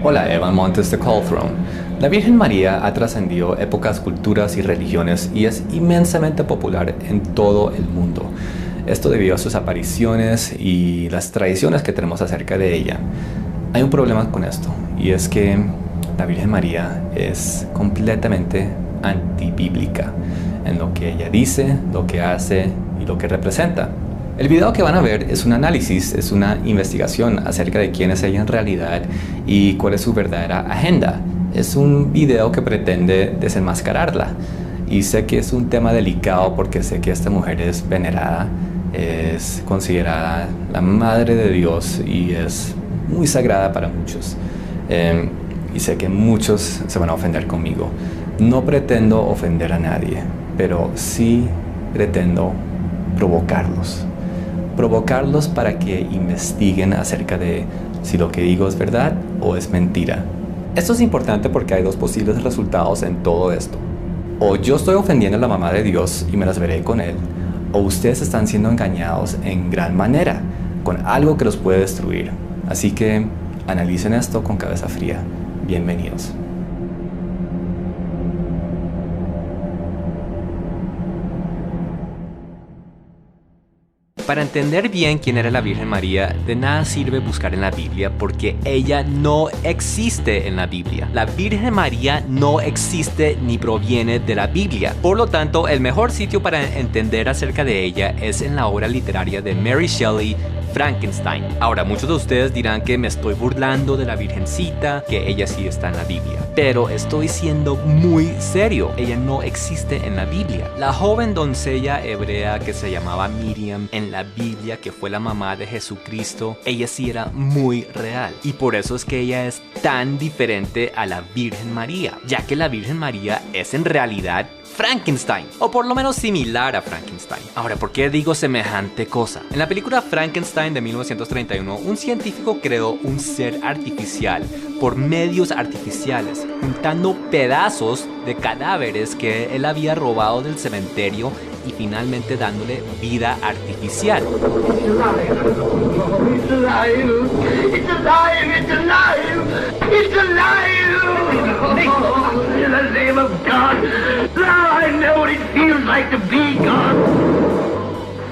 Hola, Evan Montes de Call Throne. La Virgen María ha trascendido épocas, culturas y religiones y es inmensamente popular en todo el mundo. Esto debido a sus apariciones y las tradiciones que tenemos acerca de ella. Hay un problema con esto, y es que la Virgen María es completamente antibíblica en lo que ella dice, lo que hace y lo que representa. El video que van a ver es un análisis, es una investigación acerca de quién es ella en realidad y cuál es su verdadera agenda. Es un video que pretende desenmascararla, y sé que es un tema delicado porque sé que esta mujer es venerada, es considerada la madre de Dios y es muy sagrada para muchos. Y sé que muchos se van a ofender conmigo. No pretendo ofender a nadie, pero sí pretendo provocarlos para que investiguen acerca de si lo que digo es verdad o es mentira. Esto es importante porque hay dos posibles resultados en todo esto. O yo estoy ofendiendo a la mamá de Dios y me las veré con él, o ustedes están siendo engañados en gran manera, con algo que los puede destruir. Así que analicen esto con cabeza fría. Bienvenidos. Para entender bien quién era la Virgen María, de nada sirve buscar en la Biblia porque ella no existe en la Biblia. La Virgen María no existe ni proviene de la Biblia. Por lo tanto, el mejor sitio para entender acerca de ella es en la obra literaria de Mary Shelley, Frankenstein. Ahora, muchos de ustedes dirán que me estoy burlando de la Virgencita, que ella sí está en la Biblia. Pero estoy siendo muy serio. Ella no existe en la Biblia. La joven doncella hebrea que se llamaba Miriam en la Biblia, que fue la mamá de Jesucristo, ella sí era muy real. Y por eso es que ella es tan diferente a la Virgen María, ya que la Virgen María es en realidad Frankenstein, o por lo menos similar a Frankenstein. Ahora, ¿por qué digo semejante cosa? En la película Frankenstein de 1931, un científico creó un ser artificial por medios artificiales, juntando pedazos de cadáveres que él había robado del cementerio y finalmente dándole vida artificial.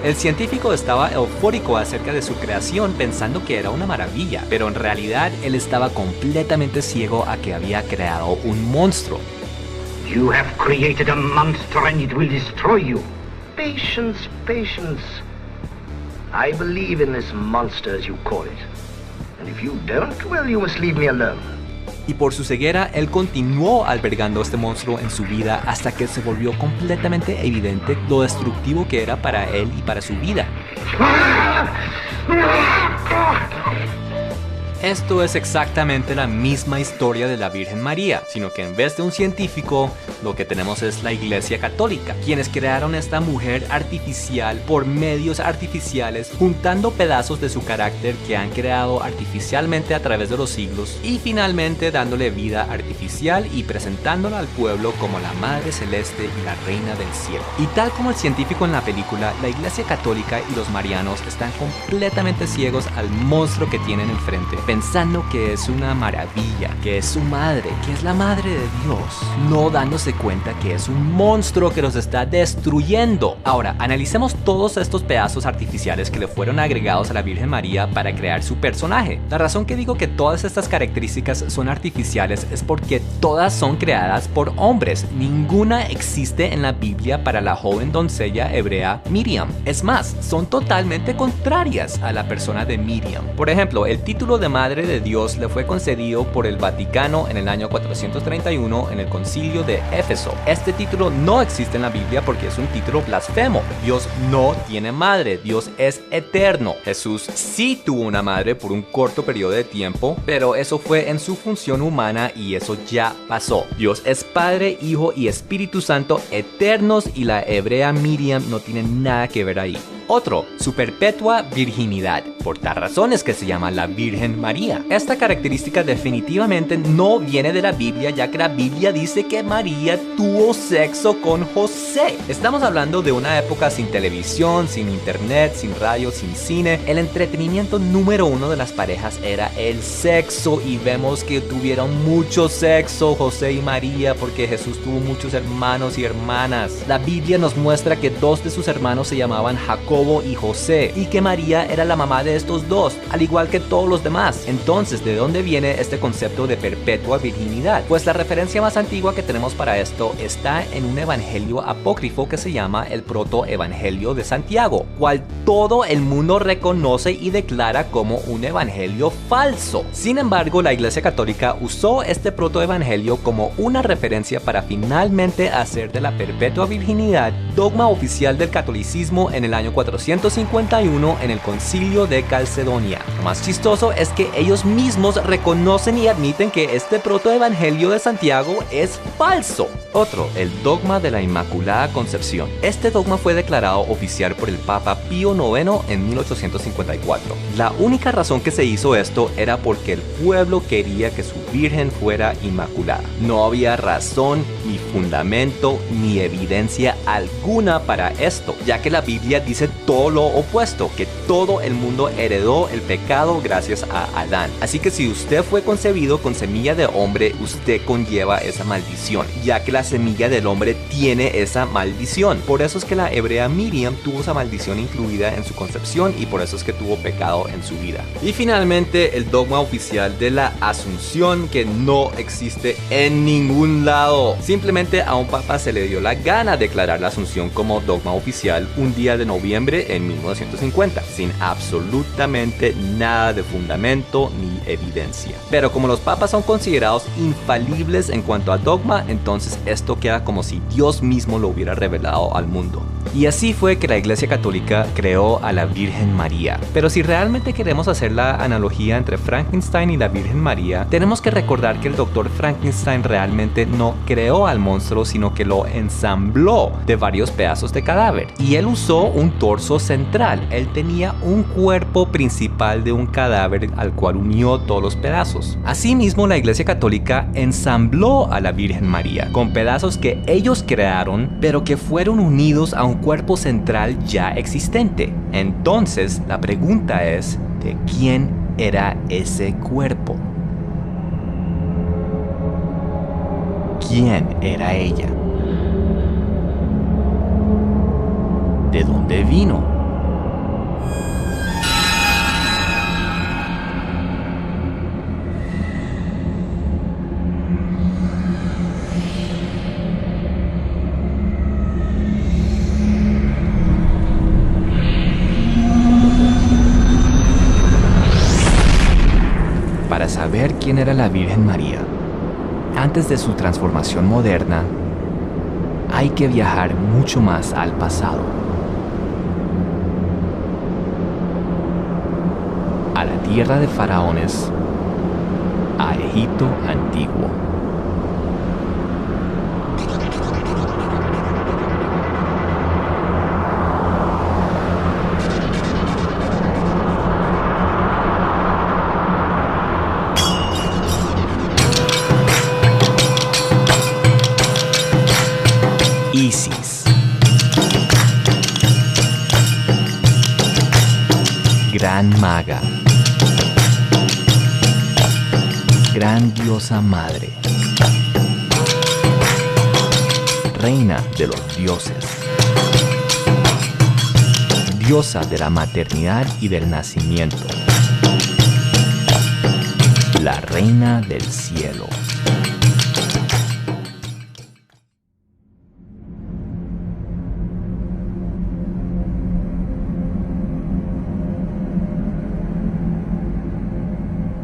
El científico estaba eufórico acerca de su creación, pensando que era una maravilla, pero en realidad él estaba completamente ciego a que había creado un monstruo. You have created a monster and it will destroy you. Patience, patience. I believe in this monster as you call it. And if you don't, well, you must leave me alone. Y por su ceguera, él continuó albergando este monstruo en su vida hasta que se volvió completamente evidente lo destructivo que era para él y para su vida. Esto es exactamente la misma historia de la Virgen María, sino que en vez de un científico, lo que tenemos es la Iglesia Católica, quienes crearon esta mujer artificial por medios artificiales, juntando pedazos de su carácter que han creado artificialmente a través de los siglos y finalmente dándole vida artificial y presentándola al pueblo como la Madre Celeste y la Reina del Cielo. Y tal como el científico en la película, la Iglesia Católica y los marianos están completamente ciegos al monstruo que tienen enfrente, pensando que es una maravilla, que es su madre, que es la madre de Dios, no dándose cuenta que es un monstruo que los está destruyendo. Ahora, analicemos todos estos pedazos artificiales que le fueron agregados a la Virgen María para crear su personaje. La razón que digo que todas estas características son artificiales es porque todas son creadas por hombres. Ninguna existe en la Biblia para la joven doncella hebrea Miriam. Es más, son totalmente contrarias a la persona de Miriam. Por ejemplo, el título de Madre de Dios le fue concedido por el Vaticano en el año 431 en el Concilio de Éfeso. Este título no existe en la Biblia porque es un título blasfemo. Dios no tiene madre, Dios es eterno. Jesús sí tuvo una madre por un corto periodo de tiempo, pero eso fue en su función humana y eso ya pasó. Dios es Padre, Hijo y Espíritu Santo eternos y la hebrea Miriam no tiene nada que ver ahí. Otro, su perpetua virginidad. Por tal razón es que se llama la Virgen María. Esta característica definitivamente no viene de la Biblia, ya que la Biblia dice que María tuvo sexo con José. Estamos hablando de una época sin televisión, sin internet, sin radio, sin cine. El entretenimiento número uno de las parejas era el sexo, y vemos que tuvieron mucho sexo José y María porque Jesús tuvo muchos hermanos y hermanas. La Biblia nos muestra que dos de sus hermanos se llamaban Jacobo y José, y que María era la mamá de estos dos, al igual que todos los demás. Entonces, ¿de dónde viene este concepto de perpetua virginidad? Pues la referencia más antigua que tenemos para esto está en un evangelio apócrifo que se llama el Protoevangelio de Santiago, cual todo el mundo reconoce y declara como un evangelio falso. Sin embargo, la Iglesia Católica usó este protoevangelio como una referencia para finalmente hacer de la perpetua virginidad dogma oficial del catolicismo en el año 451 en el Concilio de Calcedonia. Lo más chistoso es que ellos mismos reconocen y admiten que este protoevangelio de Santiago es falso. Otro, el dogma de la Inmaculada Concepción. Este dogma fue declarado oficial por el Papa Pío IX en 1854. La única razón que se hizo esto era porque el pueblo quería que su virgen fuera inmaculada. No había razón, ni fundamento, ni evidencia alguna para esto, ya que la Biblia dice todo lo opuesto, que todo el mundo heredó el pecado gracias a Adán. Así que si usted fue concebido con semilla de hombre, usted conlleva esa maldición, ya que la semilla del hombre tiene esa maldición. Por eso es que la hebrea Miriam tuvo esa maldición incluida en su concepción, y por eso es que tuvo pecado en su vida. Y finalmente, el dogma oficial de la Asunción, que no existe en ningún lado. Simplemente a un papa se le dio la gana declarar la Asunción como dogma oficial un día de noviembre en 1950, sin absolutamente nada de fundamento ni evidencia. Pero como los papas son considerados infalibles en cuanto a dogma, entonces esto queda como si Dios mismo lo hubiera revelado al mundo. Y así fue que la Iglesia Católica creó a la Virgen María. Pero si realmente queremos hacer la analogía entre Frankenstein y la Virgen María, tenemos que recordar que el doctor Frankenstein realmente no creó al monstruo, sino que lo ensambló de varios pedazos de cadáver. Y él usó un torso central. Él tenía un cuerpo principal de un cadáver al cual unió todos los pedazos. Asimismo, la Iglesia Católica ensambló a la Virgen María con pedazos que ellos crearon, pero que fueron unidos a un cuerpo central ya existente. Entonces, la pregunta es, ¿de quién era ese cuerpo? ¿Quién era ella? ¿De dónde vino? Para saber quién era la Virgen María, antes de su transformación moderna, hay que viajar mucho más al pasado, a la tierra de faraones, a Egipto antiguo. Isis, gran maga, gran diosa madre, reina de los dioses, diosa de la maternidad y del nacimiento, la reina del cielo.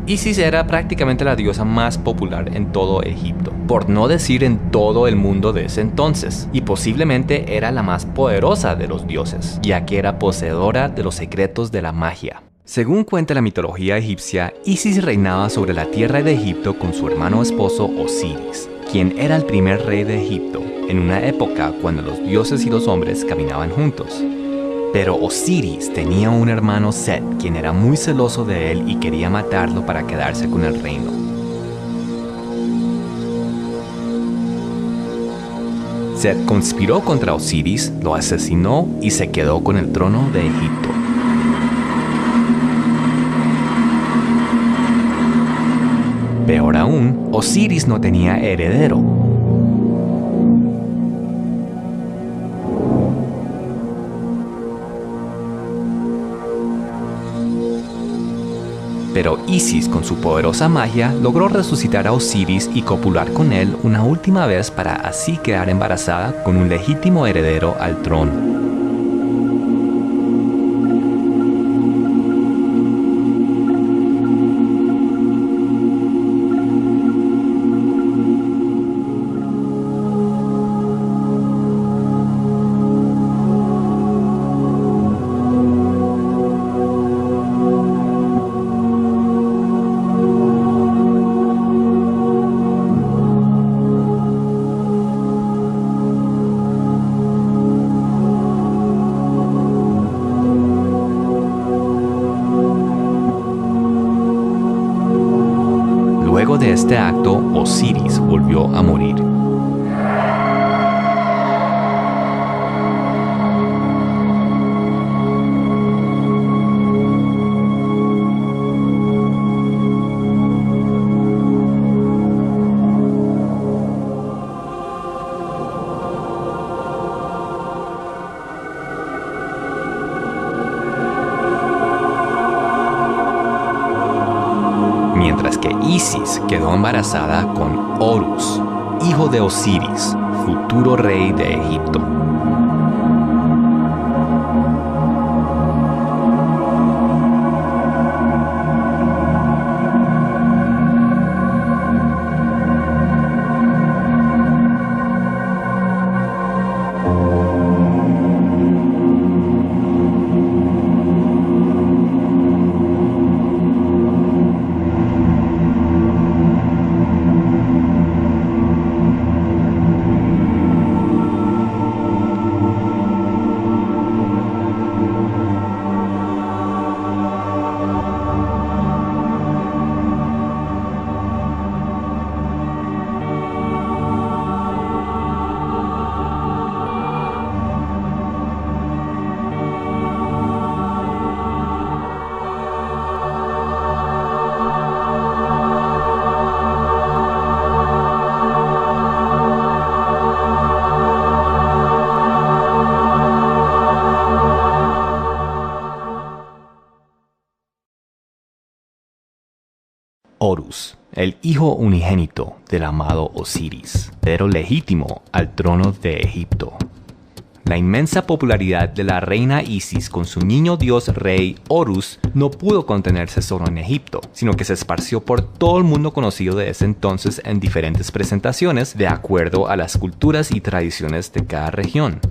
Isis era prácticamente la diosa más popular en todo Egipto, por no decir en todo el mundo de ese entonces, y posiblemente era la más poderosa de los dioses, ya que era poseedora de los secretos de la magia. Según cuenta la mitología egipcia, Isis reinaba sobre la tierra de Egipto con su hermano esposo Osiris, quien era el primer rey de Egipto, en una época cuando los dioses y los hombres caminaban juntos. Pero Osiris tenía un hermano Set, quien era muy celoso de él y quería matarlo para quedarse con el reino. Set conspiró contra Osiris, lo asesinó y se quedó con el trono de Egipto. Peor aún, Osiris no tenía heredero. Pero Isis, con su poderosa magia, logró resucitar a Osiris y copular con él una última vez para así quedar embarazada con un legítimo heredero al trono. Luego de este acto, Osiris volvió a morir. Mientras que Isis quedó embarazada con Horus, hijo de Osiris, futuro rey de Egipto. Horus, el hijo unigénito del amado Osiris, heredero legítimo al trono de Egipto. La inmensa popularidad de la reina Isis con su niño dios rey Horus no pudo contenerse solo en Egipto, sino que se esparció por todo el mundo conocido de ese entonces en diferentes presentaciones de acuerdo a las culturas y tradiciones de cada región.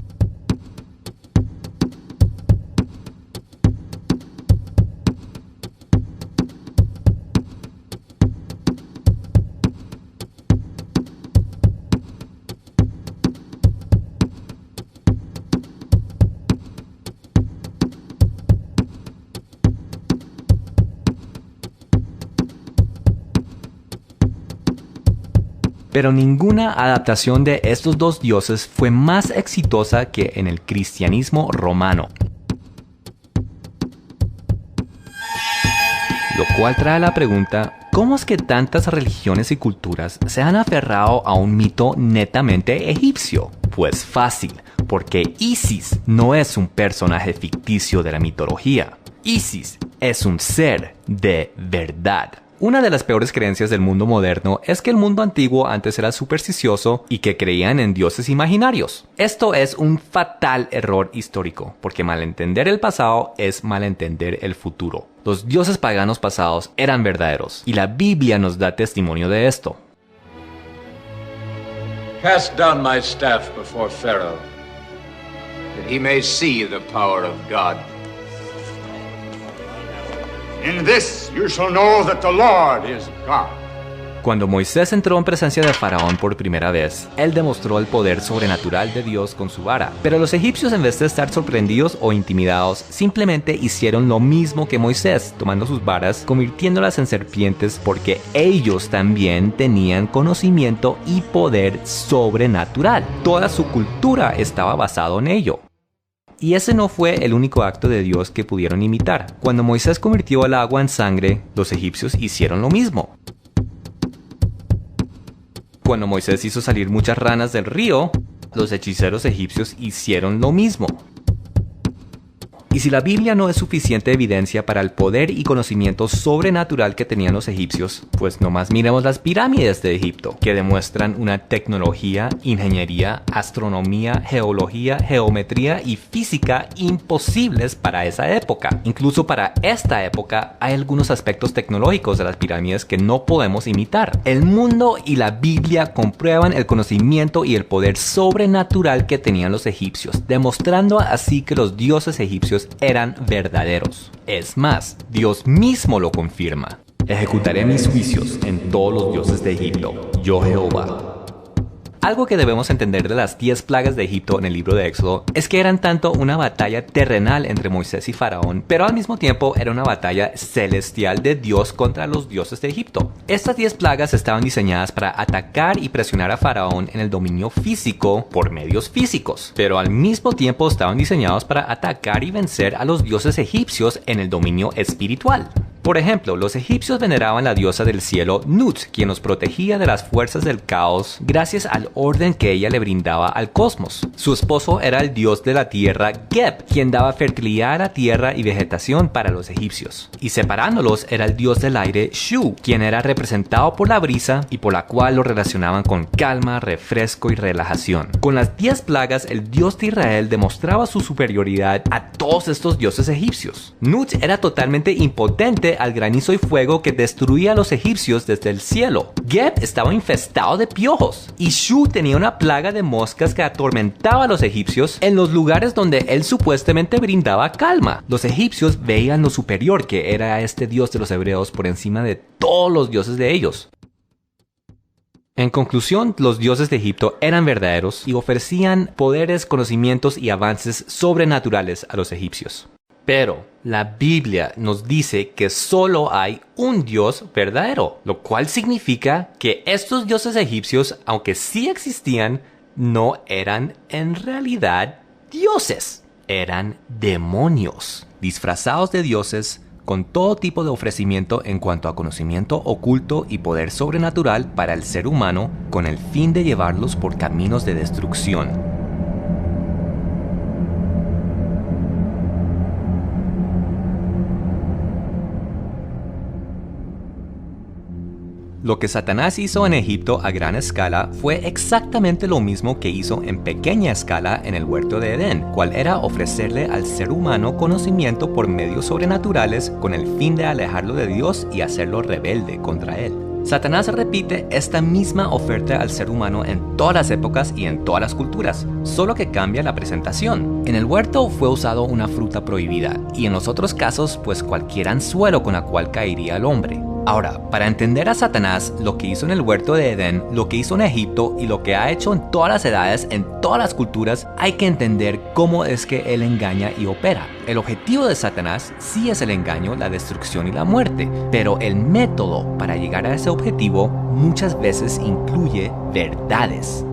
Pero ninguna adaptación de estos dos dioses fue más exitosa que en el cristianismo romano. Lo cual trae la pregunta, ¿cómo es que tantas religiones y culturas se han aferrado a un mito netamente egipcio? Pues fácil, porque Isis no es un personaje ficticio de la mitología. Isis es un ser de verdad. Una de las peores creencias del mundo moderno es que el mundo antiguo antes era supersticioso y que creían en dioses imaginarios. Esto es un fatal error histórico, porque malentender el pasado es malentender el futuro. Los dioses paganos pasados eran verdaderos, y la Biblia nos da testimonio de esto. Cast down my staff before Pharaoh, that he may see the power of God. In this you shall know that the Lord is God. Cuando Moisés entró en presencia de Faraón por primera vez, él demostró el poder sobrenatural de Dios con su vara. Pero los egipcios, en vez de estar sorprendidos o intimidados, simplemente hicieron lo mismo que Moisés, tomando sus varas, convirtiéndolas en serpientes, porque ellos también tenían conocimiento y poder sobrenatural. Toda su cultura estaba basada en ello. Y ese no fue el único acto de Dios que pudieron imitar. Cuando Moisés convirtió el agua en sangre, los egipcios hicieron lo mismo. Cuando Moisés hizo salir muchas ranas del río, los hechiceros egipcios hicieron lo mismo. Y si la Biblia no es suficiente evidencia para el poder y conocimiento sobrenatural que tenían los egipcios, pues nomás miremos las pirámides de Egipto, que demuestran una tecnología, ingeniería, astronomía, geología, geometría y física imposibles para esa época. Incluso para esta época hay algunos aspectos tecnológicos de las pirámides que no podemos imitar. El mundo y la Biblia comprueban el conocimiento y el poder sobrenatural que tenían los egipcios, demostrando así que los dioses egipcios eran verdaderos. Es más, Dios mismo lo confirma. Ejecutaré mis juicios en todos los dioses de Egipto, yo Jehová. Algo que debemos entender de las 10 plagas de Egipto en el libro de Éxodo es que eran tanto una batalla terrenal entre Moisés y Faraón, pero al mismo tiempo era una batalla celestial de Dios contra los dioses de Egipto. Estas 10 plagas estaban diseñadas para atacar y presionar a Faraón en el dominio físico por medios físicos, pero al mismo tiempo estaban diseñados para atacar y vencer a los dioses egipcios en el dominio espiritual. Por ejemplo, los egipcios veneraban la diosa del cielo Nut, quien los protegía de las fuerzas del caos gracias al orden que ella le brindaba al cosmos. Su esposo era el dios de la tierra Geb, quien daba fertilidad a la tierra y vegetación para los egipcios. Y separándolos era el dios del aire Shu, quien era representado por la brisa y por la cual lo relacionaban con calma, refresco y relajación. Con las 10 plagas, el dios de Israel demostraba su superioridad a todos estos dioses egipcios. Nut era totalmente impotente al granizo y fuego que destruía a los egipcios desde el cielo. Geb estaba infestado de piojos y Shu tenía una plaga de moscas que atormentaba a los egipcios en los lugares donde él supuestamente brindaba calma. Los egipcios veían lo superior que era este dios de los hebreos por encima de todos los dioses de ellos. En conclusión, los dioses de Egipto eran verdaderos y ofrecían poderes, conocimientos y avances sobrenaturales a los egipcios. Pero la Biblia nos dice que solo hay un Dios verdadero, lo cual significa que estos dioses egipcios, aunque sí existían, no eran en realidad dioses. Eran demonios, disfrazados de dioses, con todo tipo de ofrecimiento en cuanto a conocimiento oculto y poder sobrenatural para el ser humano, con el fin de llevarlos por caminos de destrucción. Lo que Satanás hizo en Egipto a gran escala fue exactamente lo mismo que hizo en pequeña escala en el huerto de Edén, cual era ofrecerle al ser humano conocimiento por medios sobrenaturales con el fin de alejarlo de Dios y hacerlo rebelde contra él. Satanás repite esta misma oferta al ser humano en todas las épocas y en todas las culturas, solo que cambia la presentación. En el huerto fue usado una fruta prohibida, y en los otros casos, pues cualquier anzuelo con la cual caería el hombre. Ahora, para entender a Satanás, lo que hizo en el huerto de Edén, lo que hizo en Egipto y lo que ha hecho en todas las edades, en todas las culturas, hay que entender cómo es que él engaña y opera. El objetivo de Satanás sí es el engaño, la destrucción y la muerte, pero el método para llegar a ese objetivo muchas veces incluye verdades.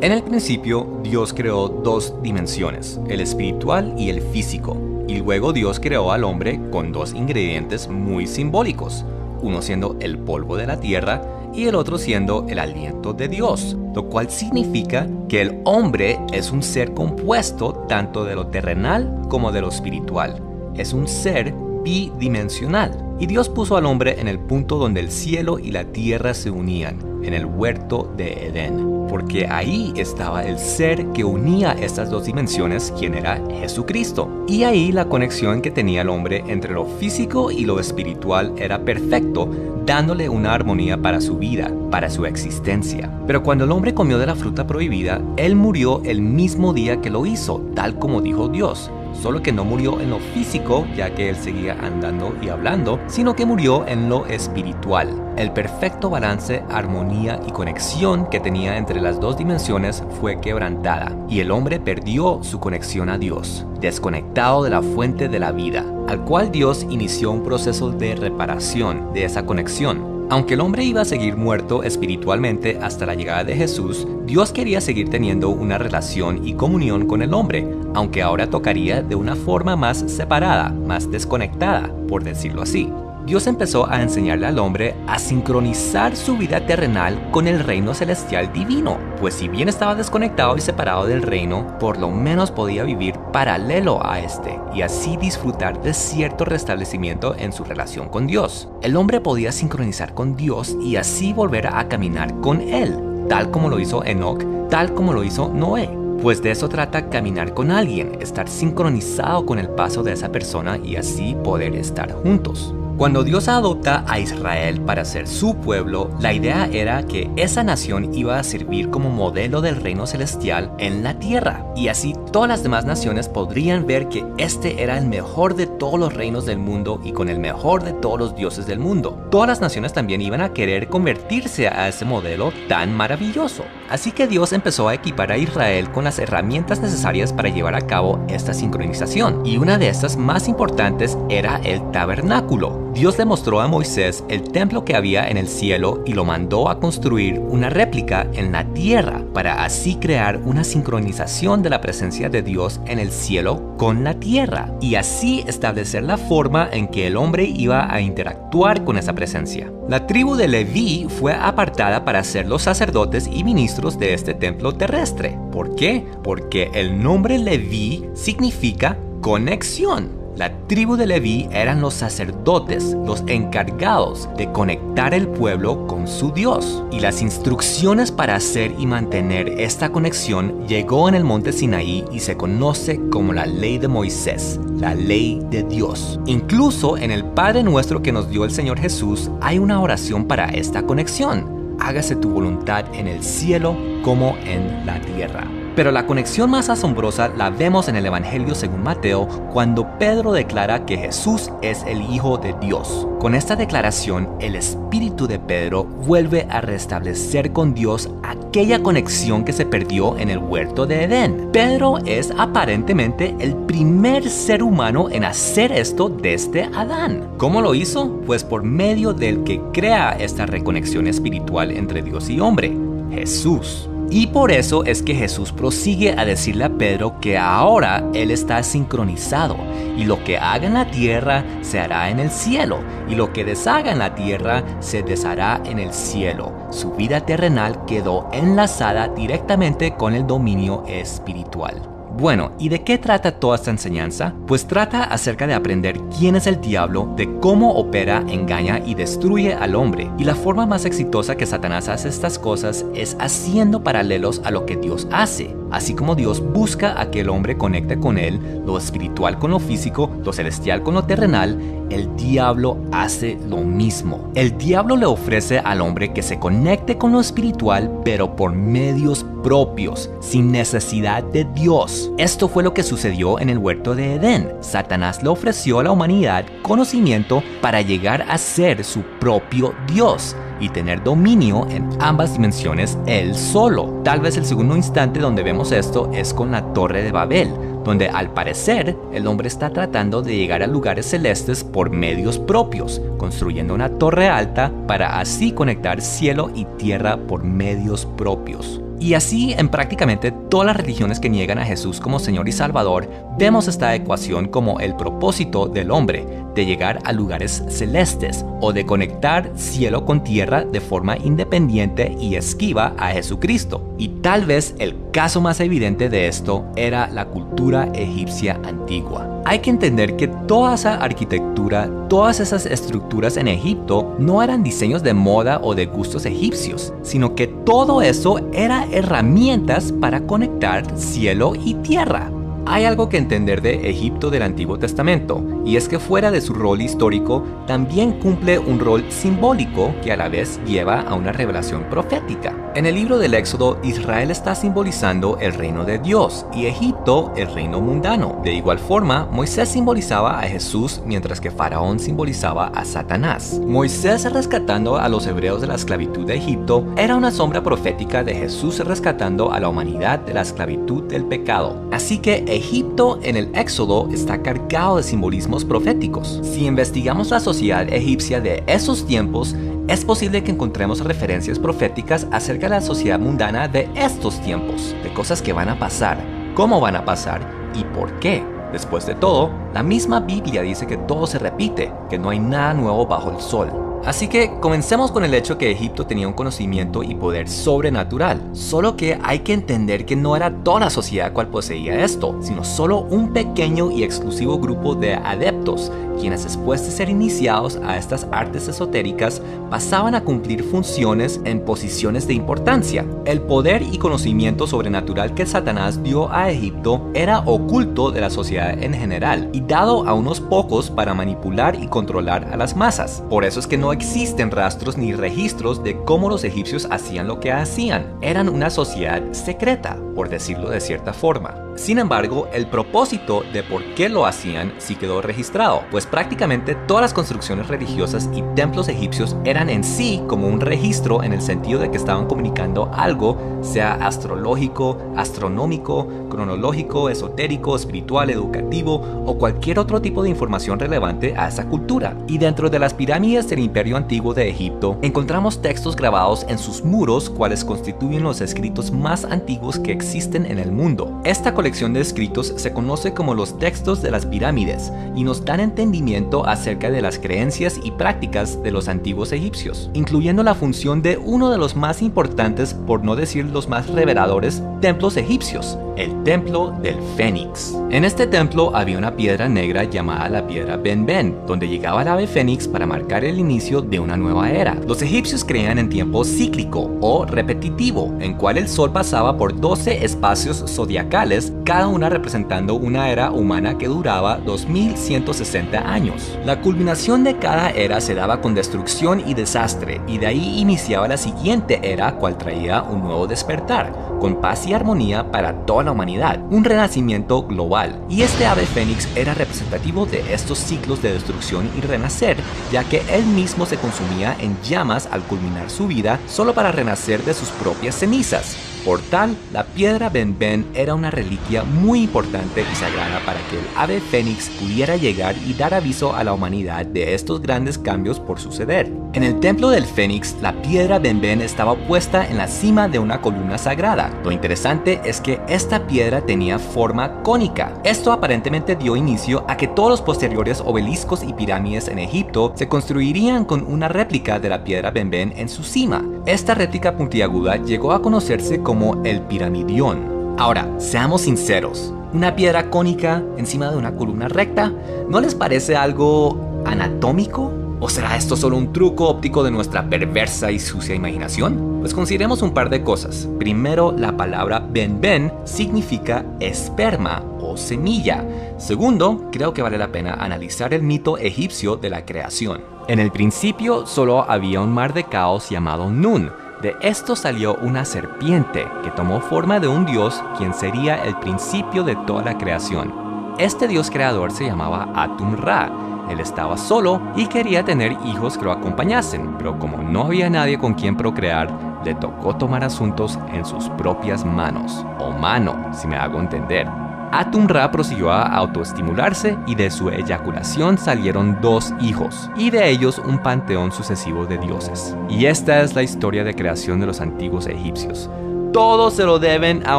En el principio, Dios creó 2 dimensiones, el espiritual y el físico. Y luego Dios creó al hombre con 2 ingredientes muy simbólicos, uno siendo el polvo de la tierra y el otro siendo el aliento de Dios, lo cual significa que el hombre es un ser compuesto tanto de lo terrenal como de lo espiritual. Es un ser bidimensional. Y Dios puso al hombre en el punto donde el cielo y la tierra se unían, en el huerto de Edén, porque ahí estaba el ser que unía estas 2 dimensiones, quien era Jesucristo. Y ahí la conexión que tenía el hombre entre lo físico y lo espiritual era perfecto, dándole una armonía para su vida, para su existencia. Pero cuando el hombre comió de la fruta prohibida, él murió el mismo día que lo hizo, tal como dijo Dios. solo que no murió en lo físico, ya que él seguía andando y hablando, sino que murió en lo espiritual. El perfecto balance, armonía y conexión que tenía entre las dos dimensiones fue quebrantada, y el hombre perdió su conexión a Dios, desconectado de la fuente de la vida, al cual Dios inició un proceso de reparación de esa conexión. Aunque el hombre iba a seguir muerto espiritualmente hasta la llegada de Jesús, Dios quería seguir teniendo una relación y comunión con el hombre, aunque ahora tocaría de una forma más separada, más desconectada, por decirlo así. Dios empezó a enseñarle al hombre a sincronizar su vida terrenal con el reino celestial divino, pues si bien estaba desconectado y separado del reino, por lo menos podía vivir paralelo a este y así disfrutar de cierto restablecimiento en su relación con Dios. El hombre podía sincronizar con Dios y así volver a caminar con Él, tal como lo hizo Enoc, tal como lo hizo Noé. Pues de eso trata caminar con alguien, estar sincronizado con el paso de esa persona y así poder estar juntos. Cuando Dios adopta a Israel para ser su pueblo, la idea era que esa nación iba a servir como modelo del reino celestial en la tierra, y así todas las demás naciones podrían ver que este era el mejor de todos los reinos del mundo y con el mejor de todos los dioses del mundo. Todas las naciones también iban a querer convertirse a ese modelo tan maravilloso. Así que Dios empezó a equipar a Israel con las herramientas necesarias para llevar a cabo esta sincronización, y una de estas más importantes era el tabernáculo. Dios le mostró a Moisés el templo que había en el cielo y lo mandó a construir una réplica en la tierra para así crear una sincronización de la presencia de Dios en el cielo con la tierra y así establecer la forma en que el hombre iba a interactuar con esa presencia. La tribu de Leví fue apartada para ser los sacerdotes y ministros de este templo terrestre. ¿Por qué? Porque el nombre Leví significa conexión. La tribu de Leví eran los sacerdotes, los encargados de conectar el pueblo con su Dios. Y las instrucciones para hacer y mantener esta conexión llegó en el monte Sinaí y se conoce como la ley de Moisés, la ley de Dios. Incluso en el Padre Nuestro que nos dio el Señor Jesús hay una oración para esta conexión. Hágase tu voluntad en el cielo como en la tierra. Pero la conexión más asombrosa la vemos en el Evangelio según Mateo cuando Pedro declara que Jesús es el Hijo de Dios. Con esta declaración, el espíritu de Pedro vuelve a restablecer con Dios aquella conexión que se perdió en el huerto de Edén. Pedro es aparentemente el primer ser humano en hacer esto desde Adán. ¿Cómo lo hizo? Pues por medio del que crea esta reconexión espiritual entre Dios y hombre, Jesús. Y por eso es que Jesús prosigue a decirle a Pedro que ahora él está sincronizado y lo que haga en la tierra se hará en el cielo y lo que deshaga en la tierra se deshará en el cielo. Su vida terrenal quedó enlazada directamente con el dominio espiritual. Bueno, ¿y de qué trata toda esta enseñanza? Pues trata acerca de aprender quién es el diablo, de cómo opera, engaña y destruye al hombre. Y la forma más exitosa que Satanás hace estas cosas es haciendo paralelos a lo que Dios hace. Así como Dios busca a que el hombre conecte con él, lo espiritual con lo físico, lo celestial con lo terrenal, el diablo hace lo mismo. El diablo le ofrece al hombre que se conecte con lo espiritual, pero por medios propios, sin necesidad de Dios. Esto fue lo que sucedió en el huerto de Edén. Satanás le ofreció a la humanidad conocimiento para llegar a ser su propio Dios y tener dominio en ambas dimensiones él solo. Tal vez el segundo instante donde vemos esto es con la Torre de Babel, donde al parecer el hombre está tratando de llegar a lugares celestes por medios propios, construyendo una torre alta para así conectar cielo y tierra por medios propios. Y así en prácticamente todas las religiones que niegan a Jesús como Señor y Salvador, vemos esta ecuación como el propósito del hombre, de llegar a lugares celestes o de conectar cielo con tierra de forma independiente y esquiva a Jesucristo. Y tal vez el caso más evidente de esto era la cultura egipcia antigua. Hay que entender que toda esa arquitectura, todas esas estructuras en Egipto no eran diseños de moda o de gustos egipcios, sino que todo eso era herramientas para conectar cielo y tierra. Hay algo que entender de Egipto del Antiguo Testamento, y es que fuera de su rol histórico, también cumple un rol simbólico que a la vez lleva a una revelación profética. En el libro del Éxodo, Israel está simbolizando el reino de Dios y Egipto el reino mundano. De igual forma, Moisés simbolizaba a Jesús mientras que Faraón simbolizaba a Satanás. Moisés rescatando a los hebreos de la esclavitud de Egipto era una sombra profética de Jesús rescatando a la humanidad de la esclavitud del pecado. Así que Egipto en el Éxodo está cargado de simbolismos proféticos. Si investigamos la sociedad egipcia de esos tiempos, es posible que encontremos referencias proféticas acerca de la sociedad mundana de estos tiempos, de cosas que van a pasar, cómo van a pasar y por qué. Después de todo, la misma Biblia dice que todo se repite, que no hay nada nuevo bajo el sol. Así que comencemos con el hecho que Egipto tenía un conocimiento y poder sobrenatural. Solo que hay que entender que no era toda la sociedad cual poseía esto, sino solo un pequeño y exclusivo grupo de adeptos, quienes después de ser iniciados a estas artes esotéricas pasaban a cumplir funciones en posiciones de importancia. El poder y conocimiento sobrenatural que Satanás dio a Egipto era oculto de la sociedad en general y dado a unos pocos para manipular y controlar a las masas. Por eso es que no existen rastros ni registros de cómo los egipcios hacían lo que hacían. Eran una sociedad secreta, por decirlo de cierta forma. Sin embargo, el propósito de por qué lo hacían sí quedó registrado, pues prácticamente todas las construcciones religiosas y templos egipcios eran en sí como un registro en el sentido de que estaban comunicando algo, sea astrológico, astronómico, cronológico, esotérico, espiritual, educativo o cualquier otro tipo de información relevante a esa cultura. Y dentro de las pirámides del Imperio Antiguo de Egipto, encontramos textos grabados en sus muros, cuales constituyen los escritos más antiguos que existen en el mundo. Esta colección de escritos se conoce como los textos de las pirámides y nos dan entendimiento acerca de las creencias y prácticas de los antiguos egipcios, incluyendo la función de uno de los más importantes, por no decir los más reveladores, templos egipcios, el templo del Fénix. En este templo había una piedra negra llamada la piedra Ben-Ben, donde llegaba el ave fénix para marcar el inicio de una nueva era. Los egipcios creían en tiempo cíclico o repetitivo, en cual el sol pasaba por 12 espacios zodiacales, cada una representando una era humana que duraba 2160 años. La culminación de cada era se daba con destrucción y desastre, y de ahí iniciaba la siguiente era, cual traía un nuevo despertar, con paz y armonía para toda la humanidad, un renacimiento global. Y este ave fénix era representativo de estos ciclos de destrucción y renacer, ya que él mismo se consumía en llamas al culminar su vida, solo para renacer de sus propias cenizas. Por tal, la piedra Ben-Ben era una reliquia muy importante y sagrada para que el ave fénix pudiera llegar y dar aviso a la humanidad de estos grandes cambios por suceder. En el templo del Fénix, la piedra Ben-Ben estaba puesta en la cima de una columna sagrada. Lo interesante es que esta piedra tenía forma cónica. Esto aparentemente dio inicio a que todos los posteriores obeliscos y pirámides en Egipto se construirían con una réplica de la piedra Ben-Ben en su cima. Esta réplica puntiaguda llegó a conocerse como el piramidión. Ahora, seamos sinceros, una piedra cónica encima de una columna recta, ¿no les parece algo anatómico? ¿O será esto solo un truco óptico de nuestra perversa y sucia imaginación? Pues consideremos un par de cosas. Primero, la palabra Ben-Ben significa esperma o semilla. Segundo, creo que vale la pena analizar el mito egipcio de la creación. En el principio solo había un mar de caos llamado Nun. De esto salió una serpiente que tomó forma de un dios, quien sería el principio de toda la creación. Este dios creador se llamaba Atum-Ra. Él estaba solo y quería tener hijos que lo acompañasen, pero como no había nadie con quien procrear, le tocó tomar asuntos en sus propias manos, o mano, si me hago entender. Atum-Ra prosiguió a autoestimularse y de su eyaculación salieron 2 hijos, y de ellos un panteón sucesivo de dioses. Y esta es la historia de creación de los antiguos egipcios. Todo se lo deben a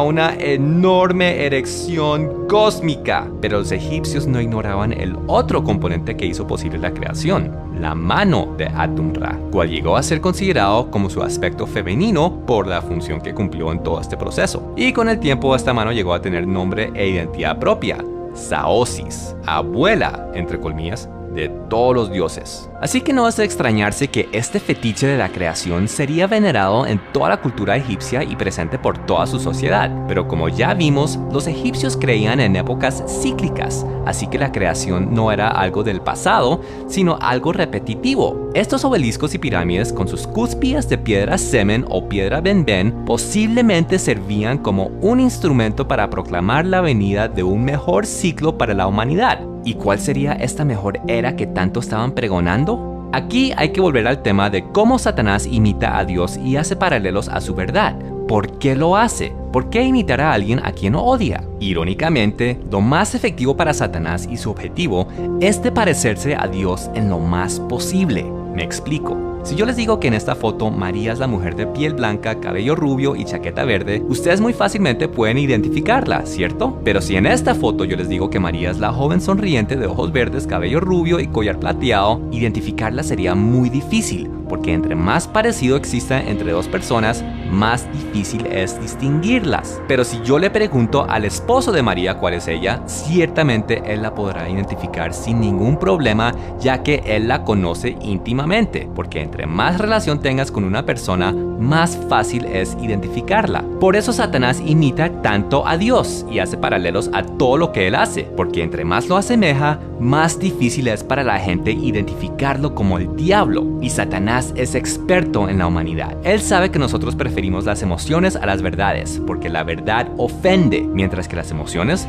una enorme erección cósmica. Pero los egipcios no ignoraban el otro componente que hizo posible la creación, la mano de Atum-Ra, cual llegó a ser considerado como su aspecto femenino por la función que cumplió en todo este proceso. Y con el tiempo esta mano llegó a tener nombre e identidad propia. Saosis, abuela, entre comillas, de todos los dioses. Así que no es de extrañarse que este fetiche de la creación sería venerado en toda la cultura egipcia y presente por toda su sociedad. Pero como ya vimos, los egipcios creían en épocas cíclicas, así que la creación no era algo del pasado, sino algo repetitivo. Estos obeliscos y pirámides con sus cúspides de piedra semen o piedra benben posiblemente servían como un instrumento para proclamar la venida de un mejor ciclo para la humanidad. ¿Y cuál sería esta mejor era que tanto estaban pregonando? Aquí hay que volver al tema de cómo Satanás imita a Dios y hace paralelos a su verdad. ¿Por qué lo hace? ¿Por qué imitar a alguien a quien odia? Irónicamente, lo más efectivo para Satanás y su objetivo es de parecerse a Dios en lo más posible. Me explico. Si yo les digo que en esta foto María es la mujer de piel blanca, cabello rubio y chaqueta verde, ustedes muy fácilmente pueden identificarla, ¿cierto? Pero si en esta foto yo les digo que María es la joven sonriente de ojos verdes, cabello rubio y collar plateado, identificarla sería muy difícil, porque entre más parecido exista entre dos personas, más difícil es distinguirlas. Pero si yo le pregunto al esposo de María cuál es ella, ciertamente él la podrá identificar sin ningún problema, ya que él la conoce íntimamente, porque entre más relación tengas con una persona, más fácil es identificarla. Por eso Satanás imita tanto a Dios y hace paralelos a todo lo que él hace, porque entre más lo asemeja, más difícil es para la gente identificarlo como el diablo. Y Satanás es experto en la humanidad. Él sabe que nosotros preferimos las emociones a las verdades, porque la verdad ofende, mientras que las emociones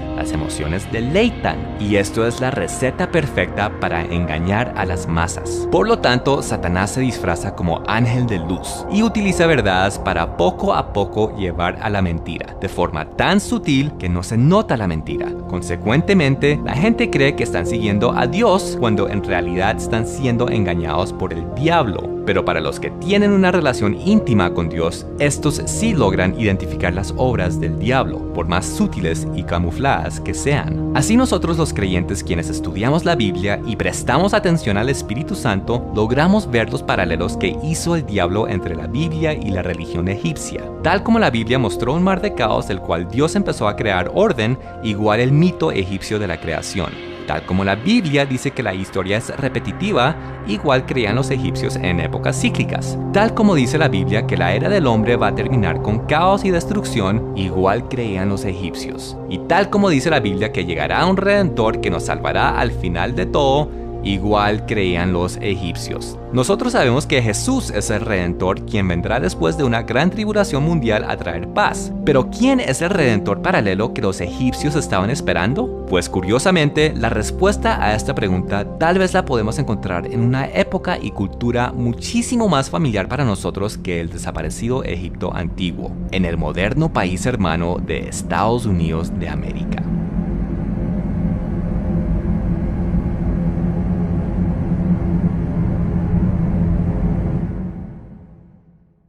deleitan. Y esto es la receta perfecta para engañar a las masas. Por lo tanto, Satanás se disfraza como ángel de luz y utiliza verdades para poco a poco llevar a la mentira, de forma tan sutil que no se nota la mentira. Consecuentemente, la gente cree que están siguiendo a Dios cuando en realidad están siendo engañados por el diablo. Pero para los que tienen una relación íntima con Dios, estos sí logran identificar las obras del diablo, por más sutiles y camufladas que sean. Así nosotros los creyentes, quienes estudiamos la Biblia y prestamos atención al Espíritu Santo, logramos ver los paralelos que hizo el diablo entre la Biblia y la religión egipcia. Tal como la Biblia mostró un mar de caos del cual Dios empezó a crear orden, igual el mito egipcio de la creación. Tal como la Biblia dice que la historia es repetitiva, igual creían los egipcios en épocas cíclicas. Tal como dice la Biblia que la era del hombre va a terminar con caos y destrucción, igual creían los egipcios. Y tal como dice la Biblia que llegará un redentor que nos salvará al final de todo, igual creían los egipcios. Nosotros sabemos que Jesús es el Redentor, quien vendrá después de una gran tribulación mundial a traer paz. Pero ¿quién es el Redentor paralelo que los egipcios estaban esperando? Pues curiosamente, la respuesta a esta pregunta tal vez la podemos encontrar en una época y cultura muchísimo más familiar para nosotros que el desaparecido Egipto antiguo, en el moderno país hermano de Estados Unidos de América.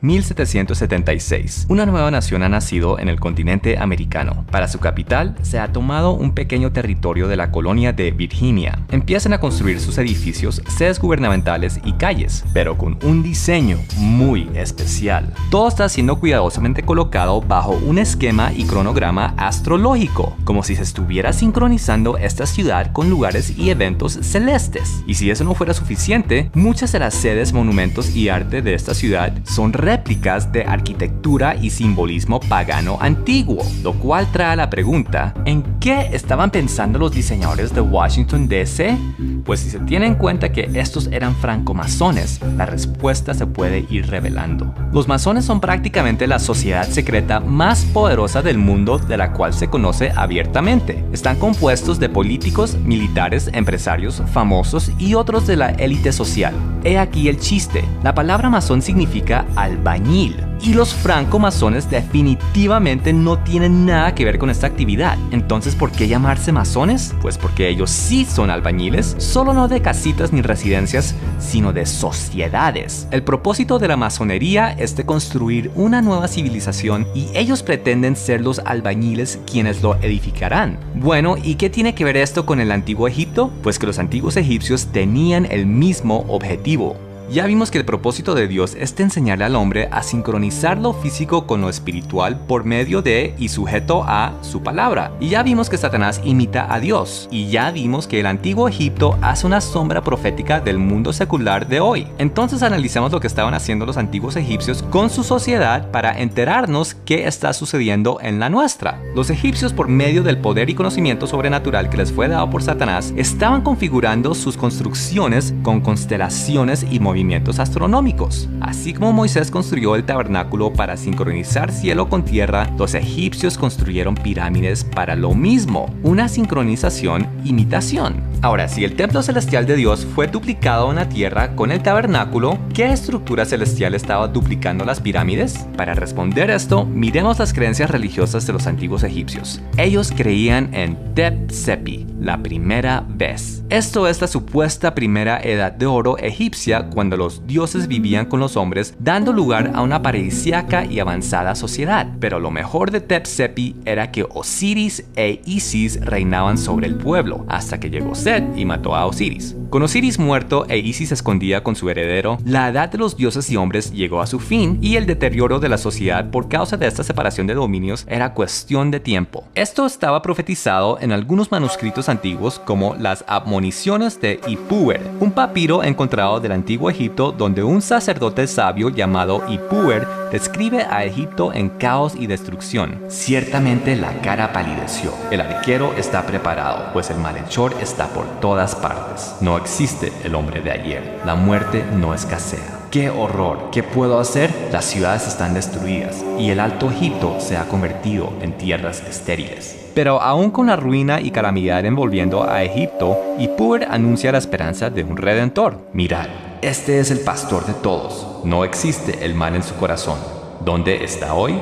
1776. Una nueva nación ha nacido en el continente americano. Para su capital, se ha tomado un pequeño territorio de la colonia de Virginia. Empiezan a construir sus edificios, sedes gubernamentales y calles, pero con un diseño muy especial. Todo está siendo cuidadosamente colocado bajo un esquema y cronograma astrológico, como si se estuviera sincronizando esta ciudad con lugares y eventos celestes. Y si eso no fuera suficiente, muchas de las sedes, monumentos y arte de esta ciudad son réplicas de arquitectura y simbolismo pagano antiguo, lo cual trae la pregunta: ¿en qué estaban pensando los diseñadores de Washington DC? Pues si se tiene en cuenta que estos eran francomasones, la respuesta se puede ir revelando. Los masones son prácticamente la sociedad secreta más poderosa del mundo, de la cual se conoce abiertamente. Están compuestos de políticos, militares, empresarios, famosos y otros de la élite social. He aquí el chiste: la palabra masón significa albañil, y los francomasones definitivamente no tienen nada que ver con esta actividad. Entonces, ¿por qué llamarse masones? Pues porque ellos sí son albañiles, solo no de casitas ni residencias, sino de sociedades. El propósito de la masonería es de construir una nueva civilización y ellos pretenden ser los albañiles quienes lo edificarán. Bueno, ¿y qué tiene que ver esto con el antiguo Egipto? Pues que los antiguos egipcios tenían el mismo objetivo: Ya vimos que el propósito de Dios es de enseñarle al hombre a sincronizar lo físico con lo espiritual por medio de y sujeto a su palabra. Y ya vimos que Satanás imita a Dios. Y ya vimos que el antiguo Egipto hace una sombra profética del mundo secular de hoy. Entonces analicemos lo que estaban haciendo los antiguos egipcios con su sociedad para enterarnos qué está sucediendo en la nuestra. Los egipcios, por medio del poder y conocimiento sobrenatural que les fue dado por Satanás, estaban configurando sus construcciones con constelaciones y movimientos astronómicos. Así como Moisés construyó el tabernáculo para sincronizar cielo con tierra, los egipcios construyeron pirámides para lo mismo, una sincronización imitación. Ahora, si el templo celestial de Dios fue duplicado en la tierra con el tabernáculo, ¿qué estructura celestial estaba duplicando las pirámides? Para responder esto, miremos las creencias religiosas de los antiguos egipcios. Ellos creían en Tep-Sepi, la primera vez. Esto es la supuesta primera edad de oro egipcia, cuando los dioses vivían con los hombres, dando lugar a una paradisíaca y avanzada sociedad. Pero lo mejor de Tep-Sepi era que Osiris e Isis reinaban sobre el pueblo, hasta que llegó Set y mató a Osiris. Con Osiris muerto e Isis escondida con su heredero, la edad de los dioses y hombres llegó a su fin, y el deterioro de la sociedad por causa de esta separación de dominios era cuestión de tiempo. Esto estaba profetizado en algunos manuscritos antiguos, como las Admoniciones de Ipuwer, un papiro encontrado del antiguo Egipto donde un sacerdote sabio llamado Ipuwer describe a Egipto en caos y destrucción. Ciertamente la cara palideció, el arquero está preparado, pues el malhechor está por todas partes. No existe el hombre de ayer, la muerte no escasea. ¡Qué horror! ¿Qué puedo hacer? Las ciudades están destruidas y el Alto Egipto se ha convertido en tierras estériles. Pero aún con la ruina y calamidad envolviendo a Egipto, Ipuwer anuncia la esperanza de un redentor. Mirad, este es el pastor de todos. No existe el mal en su corazón. ¿Dónde está hoy?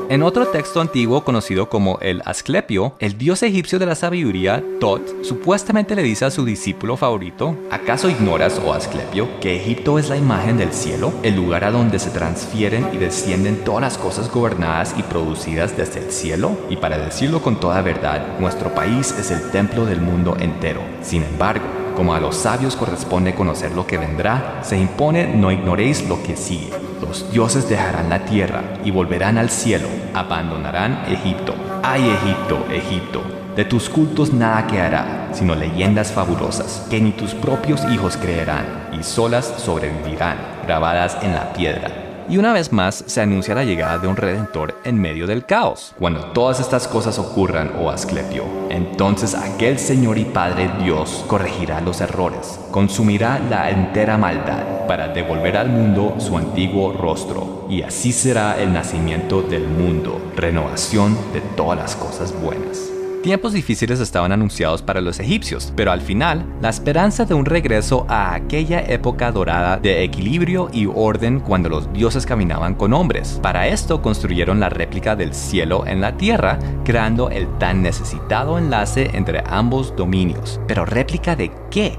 En otro texto antiguo conocido como el Asclepio, el dios egipcio de la sabiduría, Tot, supuestamente le dice a su discípulo favorito: ¿acaso ignoras, oh Asclepio, que Egipto es la imagen del cielo, el lugar a donde se transfieren y descienden todas las cosas gobernadas y producidas desde el cielo? Y para decirlo con toda verdad, nuestro país es el templo del mundo entero. Sin embargo, como a los sabios corresponde conocer lo que vendrá, se impone no ignoréis lo que sigue. Los dioses dejarán la tierra y volverán al cielo, abandonarán Egipto. ¡Ay, Egipto, Egipto! De tus cultos nada quedará, sino leyendas fabulosas, que ni tus propios hijos creerán, y solas sobrevivirán, grabadas en la piedra. Y una vez más se anuncia la llegada de un redentor en medio del caos. Cuando todas estas cosas ocurran, oh Asclepio, entonces aquel Señor y Padre Dios corregirá los errores, consumirá la entera maldad para devolver al mundo su antiguo rostro. Y así será el nacimiento del mundo, renovación de todas las cosas buenas. Tiempos difíciles estaban anunciados para los egipcios, pero al final, la esperanza de un regreso a aquella época dorada de equilibrio y orden cuando los dioses caminaban con hombres. Para esto construyeron la réplica del cielo en la tierra, creando el tan necesitado enlace entre ambos dominios. ¿Pero réplica de qué?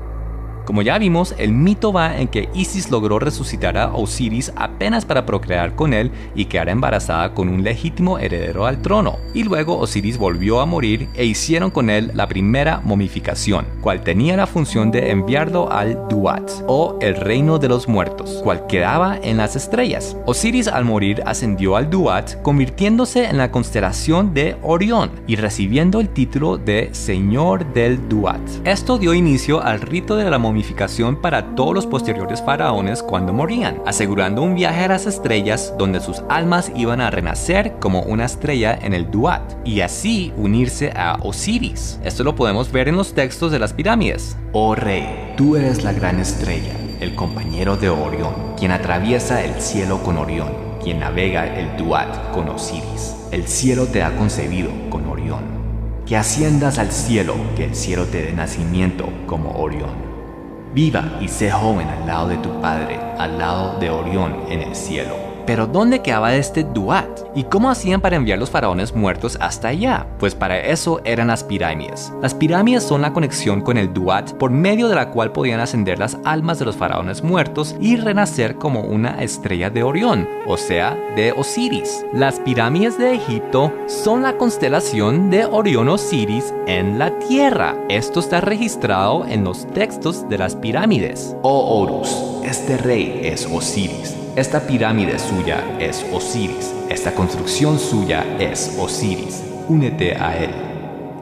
Como ya vimos, el mito va en que Isis logró resucitar a Osiris apenas para procrear con él y quedar embarazada con un legítimo heredero al trono. Y luego Osiris volvió a morir e hicieron con él la primera momificación, cual tenía la función de enviarlo al Duat, o el reino de los muertos, cual quedaba en las estrellas. Osiris al morir ascendió al Duat, convirtiéndose en la constelación de Orión y recibiendo el título de Señor del Duat. Esto dio inicio al rito de la momificación para todos los posteriores faraones cuando morían, asegurando un viaje a las estrellas donde sus almas iban a renacer como una estrella en el Duat y así unirse a Osiris. Esto lo podemos ver en los textos de las pirámides. Oh rey, tú eres la gran estrella, el compañero de Orión, quien atraviesa el cielo con Orión, quien navega el Duat con Osiris. El cielo te ha concebido con Orión. Que asciendas al cielo, que el cielo te dé nacimiento como Orión. Viva y sé joven al lado de tu padre, al lado de Orión en el cielo. Pero ¿dónde quedaba este Duat? ¿Y cómo hacían para enviar los faraones muertos hasta allá? Pues para eso eran las pirámides. Las pirámides son la conexión con el Duat por medio de la cual podían ascender las almas de los faraones muertos y renacer como una estrella de Orión, o sea, de Osiris. Las pirámides de Egipto son la constelación de Orión-Osiris en la Tierra. Esto está registrado en los textos de las pirámides. Oh Horus, este rey es Osiris. Esta pirámide suya es Osiris. Esta construcción suya es Osiris. Únete a él.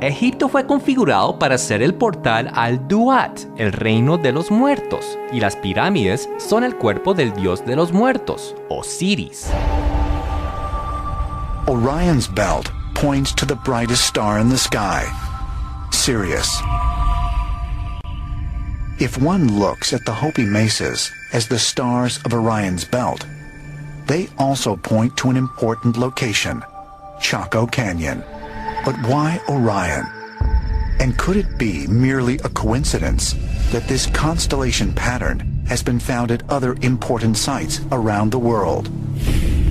Egipto fue configurado para ser el portal al Duat, el reino de los muertos, y las pirámides son el cuerpo del dios de los muertos, Osiris. Orion's belt points to the brightest star in the sky, Sirius. If one looks at the Hopi Mesas as the stars of Orion's belt, they also point to an important location, Chaco Canyon. But why Orion? And could it be merely a coincidence that this constellation pattern has been found at other important sites around the world,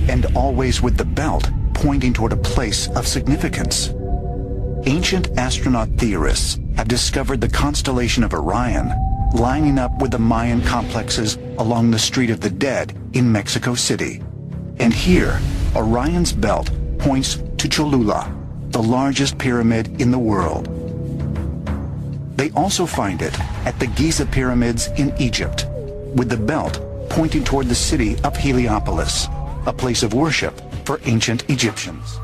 and always with the belt pointing toward a place of significance? Ancient astronaut theorists have discovered the constellation of Orion lining up with the Mayan complexes along the Street of the Dead in Mexico City. And here, Orion's belt points to Cholula, the largest pyramid in the world. They also find it at the Giza pyramids in Egypt, with the belt pointing toward the city of Heliopolis, a place of worship for ancient Egyptians.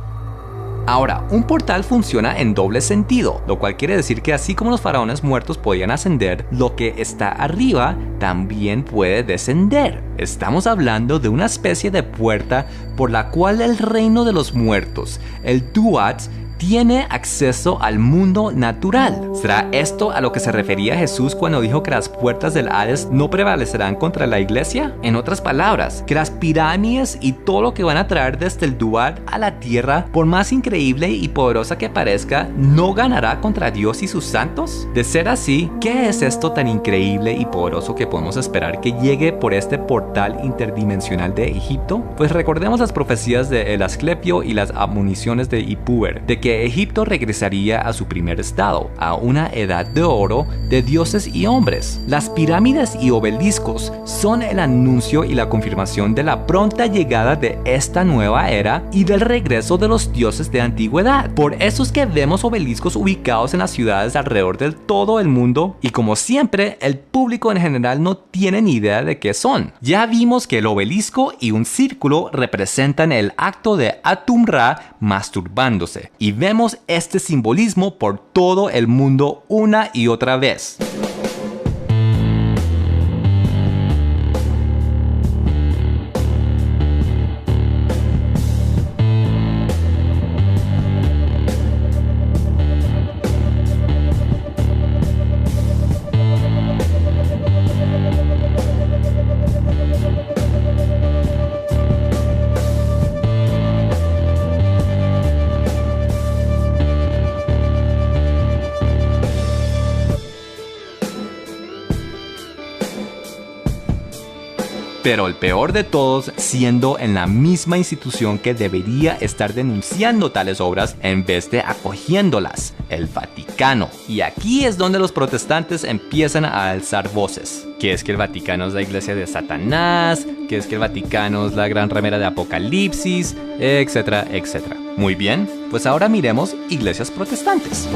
Ahora, un portal funciona en doble sentido, lo cual quiere decir que así como los faraones muertos podían ascender, lo que está arriba también puede descender. Estamos hablando de una especie de puerta por la cual el reino de los muertos, el Duat, tiene acceso al mundo natural. ¿Será esto a lo que se refería Jesús cuando dijo que las puertas del Hades no prevalecerán contra la iglesia? En otras palabras, que las pirámides y todo lo que van a traer desde el Duat a la tierra, por más increíble y poderosa que parezca, no ganará contra Dios y sus santos. De ser así, ¿qué es esto tan increíble y poderoso que podemos esperar que llegue por este portal interdimensional de Egipto? Pues recordemos las profecías de El Asclepio y las admoniciones de Ipuwer, de que Egipto regresaría a su primer estado, a una edad de oro de dioses y hombres. Las pirámides y obeliscos son el anuncio y la confirmación de la pronta llegada de esta nueva era y del regreso de los dioses de antigüedad. Por eso es que vemos obeliscos ubicados en las ciudades alrededor de todo el mundo, y como siempre, el público en general no tiene ni idea de qué son. Ya vimos que el obelisco y un círculo representan el acto de Atum-Ra masturbándose, y vemos este simbolismo por todo el mundo una y otra vez. Pero el peor de todos, siendo en la misma institución que debería estar denunciando tales obras en vez de acogiéndolas, el Vaticano. Y aquí es donde los protestantes empiezan a alzar voces. Que es que el Vaticano es la iglesia de Satanás, que es que el Vaticano es la gran ramera de Apocalipsis, etcétera, etcétera. Muy bien, pues ahora miremos iglesias protestantes.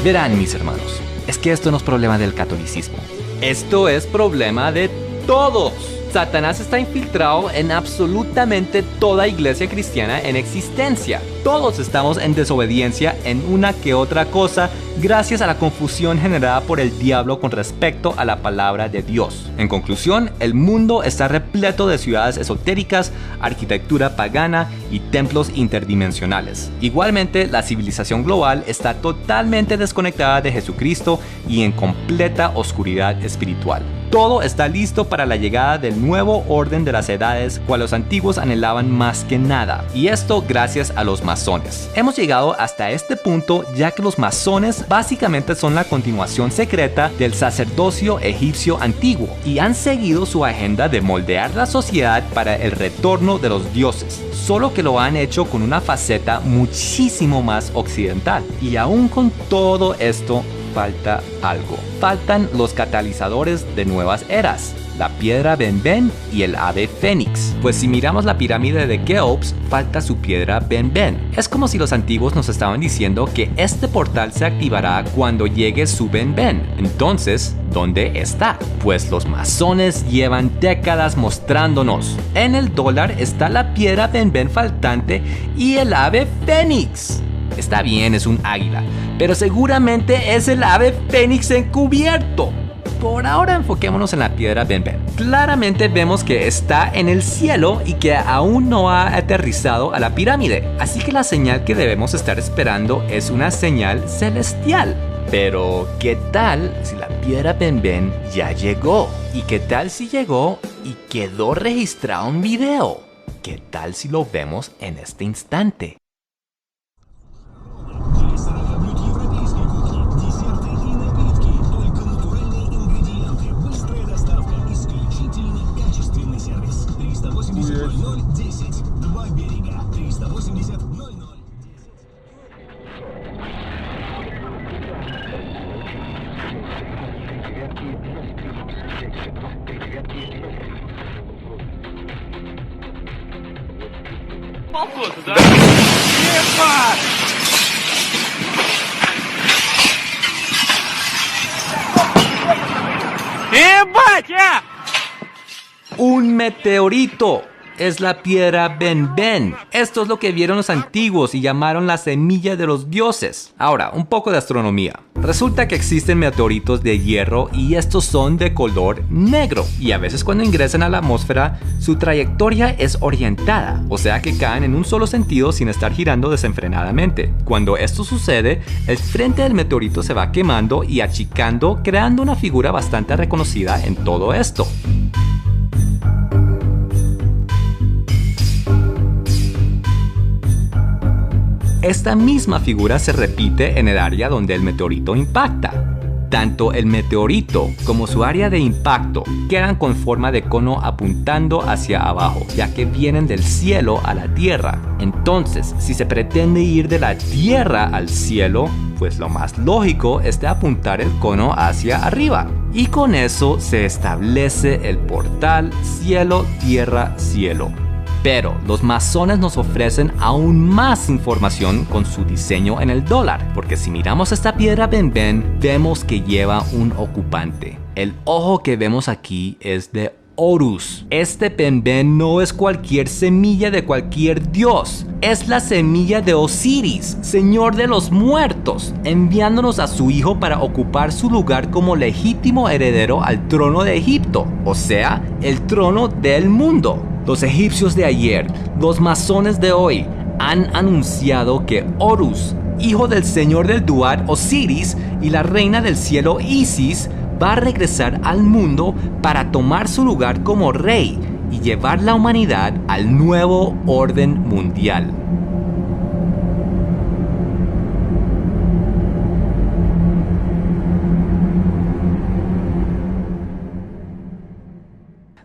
Verán, mis hermanos, es que esto no es problema del catolicismo. Esto es problema de todos. Satanás está infiltrado en absolutamente toda iglesia cristiana en existencia. Todos estamos en desobediencia en una que otra cosa gracias a la confusión generada por el diablo con respecto a la palabra de Dios. En conclusión, el mundo está repleto de ciudades esotéricas, arquitectura pagana y templos interdimensionales. Igualmente, la civilización global está totalmente desconectada de Jesucristo y en completa oscuridad espiritual. todo está listo para la llegada del nuevo orden de las edades, cual los antiguos anhelaban más que nada. Y esto gracias a los masones. Hemos llegado hasta este punto ya que los masones básicamente son la continuación secreta del sacerdocio egipcio antiguo y han seguido su agenda de moldear la sociedad para el retorno de los dioses, solo que lo han hecho con una faceta muchísimo más occidental. Y aún con todo esto, falta algo. Faltan los catalizadores de nuevas eras, la piedra Ben-Ben y el ave fénix. Pues si miramos la pirámide de Keops, falta su piedra Ben-Ben. Es como si los antiguos nos estaban diciendo que este portal se activará cuando llegue su Ben-Ben. Entonces, ¿dónde está? Pues los masones llevan décadas mostrándonos. En el dólar está la piedra Ben-Ben faltante y el ave fénix. Está bien, es un águila, pero seguramente es el ave fénix encubierto. Por ahora enfoquémonos en la piedra Ben-Ben. Claramente vemos que está en el cielo y que aún no ha aterrizado a la pirámide, así que la señal que debemos estar esperando es una señal celestial. Pero, ¿qué tal si la piedra Ben-Ben ya llegó? ¿Y qué tal si llegó y quedó registrado en video? ¿Qué tal si lo vemos en este instante? ¡Un meteorito! Es la piedra Ben-Ben. Esto es lo que vieron los antiguos y llamaron la semilla de los dioses. Ahora, un poco de astronomía. Resulta que existen meteoritos de hierro y estos son de color negro. Y a veces cuando ingresan a la atmósfera, su trayectoria es orientada, o sea que caen en un solo sentido sin estar girando desenfrenadamente. Cuando esto sucede, el frente del meteorito se va quemando y achicando, creando una figura bastante reconocida en todo esto. Esta misma figura se repite en el área donde el meteorito impacta. Tanto el meteorito como su área de impacto quedan con forma de cono apuntando hacia abajo, ya que vienen del cielo a la tierra. Entonces, si se pretende ir de la tierra al cielo, pues lo más lógico es de apuntar el cono hacia arriba. Y con eso se establece el portal cielo-tierra-cielo. Pero los masones nos ofrecen aún más información con su diseño en el dólar, porque si miramos esta piedra Ben-Ben, vemos que lleva un ocupante. El ojo que vemos aquí es de Horus. Este Ben-Ben no es cualquier semilla de cualquier dios, es la semilla de Osiris, señor de los muertos, enviándonos a su hijo para ocupar su lugar como legítimo heredero al trono de Egipto, o sea, el trono del mundo. Los egipcios de ayer, los masones de hoy, han anunciado que Horus, hijo del señor del Duat Osiris y la reina del cielo Isis, va a regresar al mundo para tomar su lugar como rey y llevar la humanidad al nuevo orden mundial.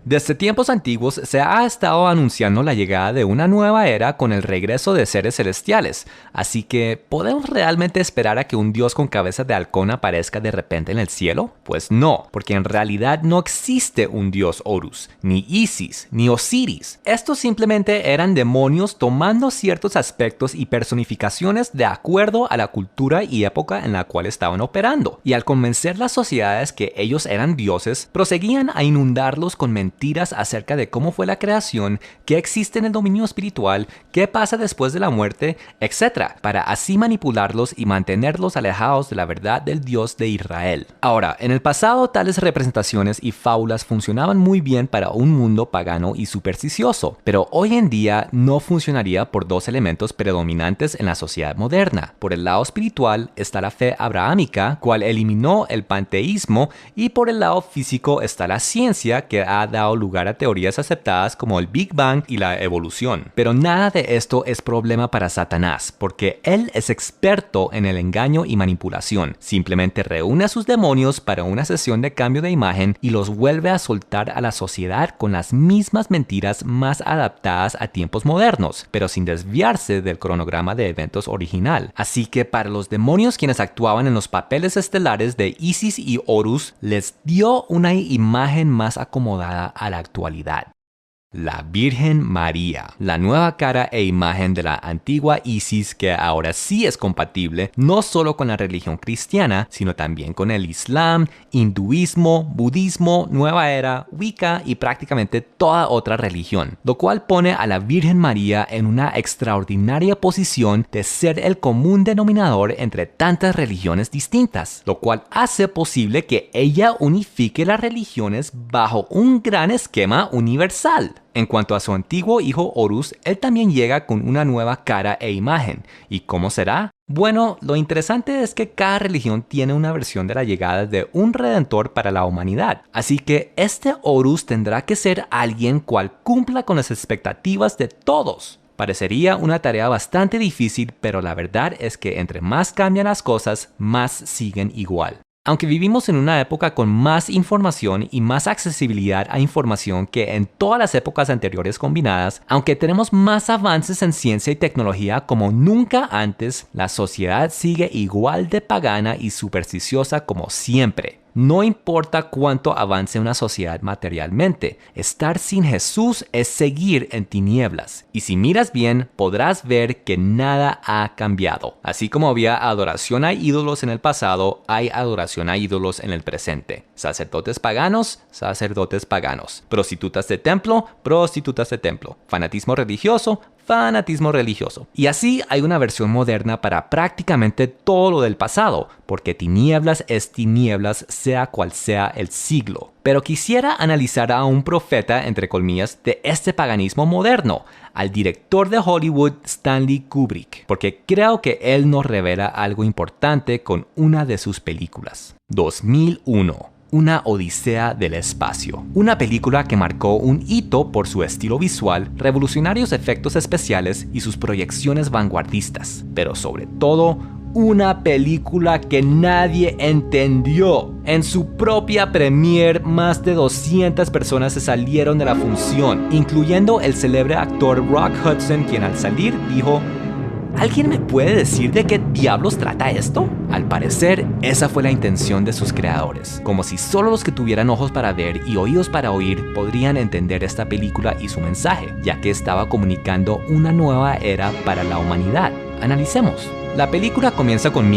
Desde tiempos antiguos se ha estado anunciando la llegada de una nueva era con el regreso de seres celestiales, así que ¿podemos realmente esperar a que un dios con cabeza de halcón aparezca de repente en el cielo? Pues no, porque en realidad no existe un dios Horus, ni Isis, ni Osiris. Estos simplemente eran demonios tomando ciertos aspectos y personificaciones de acuerdo a la cultura y época en la cual estaban operando, y al convencer las sociedades que ellos eran dioses, proseguían a inundarlos con mentiras mentiras acerca de cómo fue la creación, qué existe en el dominio espiritual, qué pasa después de la muerte, etc., para así manipularlos y mantenerlos alejados de la verdad del Dios de Israel. Ahora, en el pasado tales representaciones y fábulas funcionaban muy bien para un mundo pagano y supersticioso, pero hoy en día no funcionaría por dos elementos predominantes en la sociedad moderna. Por el lado espiritual está la fe abrahámica, cual eliminó el panteísmo, y por el lado físico está la ciencia, que ha dado lugar a teorías aceptadas como el Big Bang y la evolución. Pero nada de esto es problema para Satanás, porque él es experto en el engaño y manipulación. Simplemente reúne a sus demonios para una sesión de cambio de imagen y los vuelve a soltar a la sociedad con las mismas mentiras más adaptadas a tiempos modernos, pero sin desviarse del cronograma de eventos original. Así que para los demonios quienes actuaban en los papeles estelares de Isis y Horus, les dio una imagen más acomodada a la actualidad. La Virgen María, la nueva cara e imagen de la antigua Isis, que ahora sí es compatible no solo con la religión cristiana, sino también con el Islam, hinduismo, budismo, nueva era, Wicca y prácticamente toda otra religión, lo cual pone a la Virgen María en una extraordinaria posición de ser el común denominador entre tantas religiones distintas, lo cual hace posible que ella unifique las religiones bajo un gran esquema universal. En cuanto a su antiguo hijo Horus, él también llega con una nueva cara e imagen. ¿Y cómo será? Bueno, lo interesante es que cada religión tiene una versión de la llegada de un redentor para la humanidad. Así que este Horus tendrá que ser alguien cual cumpla con las expectativas de todos. Parecería una tarea bastante difícil, pero la verdad es que entre más cambian las cosas, más siguen igual. Aunque vivimos en una época con más información y más accesibilidad a información que en todas las épocas anteriores combinadas, aunque tenemos más avances en ciencia y tecnología como nunca antes, la sociedad sigue igual de pagana y supersticiosa como siempre. No importa cuánto avance una sociedad materialmente, estar sin Jesús es seguir en tinieblas. Y si miras bien, podrás ver que nada ha cambiado. Así como había adoración a ídolos en el pasado, hay adoración a ídolos en el presente. Sacerdotes paganos, sacerdotes paganos. Prostitutas de templo, prostitutas de templo. Fanatismo religioso, fanatismo religioso. Y así hay una versión moderna para prácticamente todo lo del pasado, porque tinieblas es tinieblas sea cual sea el siglo. Pero quisiera analizar a un profeta, entre comillas, de este paganismo moderno, al director de Hollywood Stanley Kubrick, porque creo que él nos revela algo importante con una de sus películas. 2001. Una odisea del espacio. Una película que marcó un hito por su estilo visual, revolucionarios efectos especiales y sus proyecciones vanguardistas. Pero sobre todo, una película que nadie entendió. En su propia premiere, más de 200 personas se salieron de la función, incluyendo el célebre actor Rock Hudson, quien al salir dijo: ¿alguien me puede decir de qué diablos trata esto? Al parecer, esa fue la intención de sus creadores, como si solo los que tuvieran ojos para ver y oídos para oír podrían entender esta película y su mensaje, ya que estaba comunicando una nueva era para la humanidad. Analicemos. La película comienza con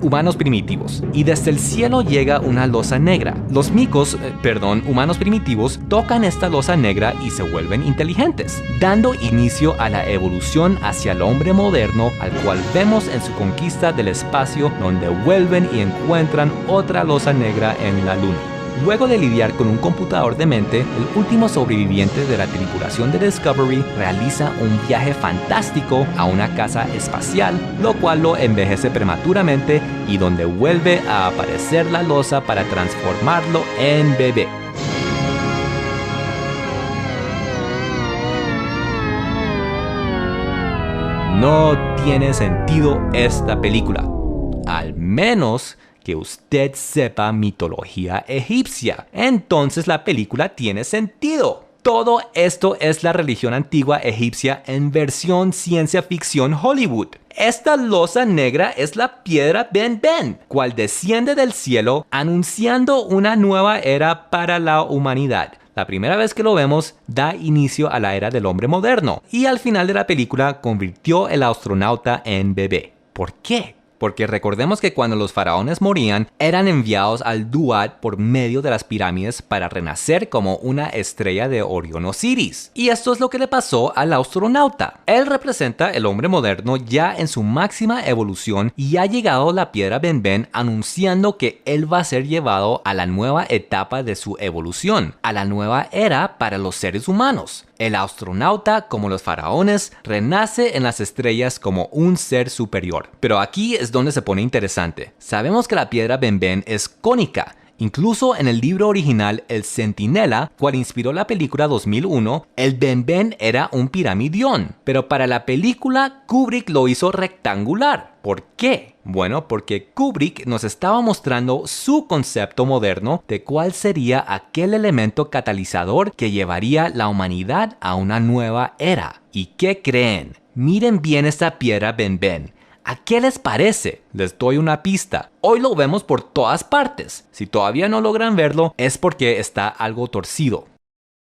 humanos primitivos, y desde el cielo llega una losa negra. Los humanos primitivos, tocan esta losa negra y se vuelven inteligentes, dando inicio a la evolución hacia el hombre moderno, al cual vemos en su conquista del espacio, donde vuelven y encuentran otra losa negra en la luna. Luego de lidiar con un computador demente, el último sobreviviente de la tripulación de Discovery realiza un viaje fantástico a una casa espacial, lo cual lo envejece prematuramente y donde vuelve a aparecer la losa para transformarlo en bebé. No tiene sentido esta película, al menos que usted sepa mitología egipcia. Entonces la película tiene sentido. Todo esto es la religión antigua egipcia en versión ciencia ficción Hollywood. Esta losa negra es la piedra Ben Ben, cual desciende del cielo anunciando una nueva era para la humanidad. La primera vez que lo vemos, da inicio a la era del hombre moderno y al final de la película convirtió el astronauta en bebé. ¿Por qué? porque recordemos que cuando los faraones morían, eran enviados al Duat por medio de las pirámides para renacer como una estrella de Orión Osiris. Y esto es lo que le pasó al astronauta. Él representa el hombre moderno ya en su máxima evolución y ha llegado la piedra Benben anunciando que él va a ser llevado a la nueva etapa de su evolución, a la nueva era para los seres humanos. El astronauta, como los faraones, renace en las estrellas como un ser superior. Pero aquí es donde se pone interesante. Sabemos que la piedra Benben es cónica. Incluso en el libro original El Centinela, cual inspiró la película 2001, el Benben era un piramidión. Pero para la película, Kubrick lo hizo rectangular. ¿Por qué? Bueno, porque Kubrick nos estaba mostrando su concepto moderno de cuál sería aquel elemento catalizador que llevaría la humanidad a una nueva era. ¿Y qué creen? Miren bien esta piedra Benben. ¿A qué les parece? Les doy una pista. Hoy lo vemos por todas partes. Si todavía no logran verlo, es porque está algo torcido.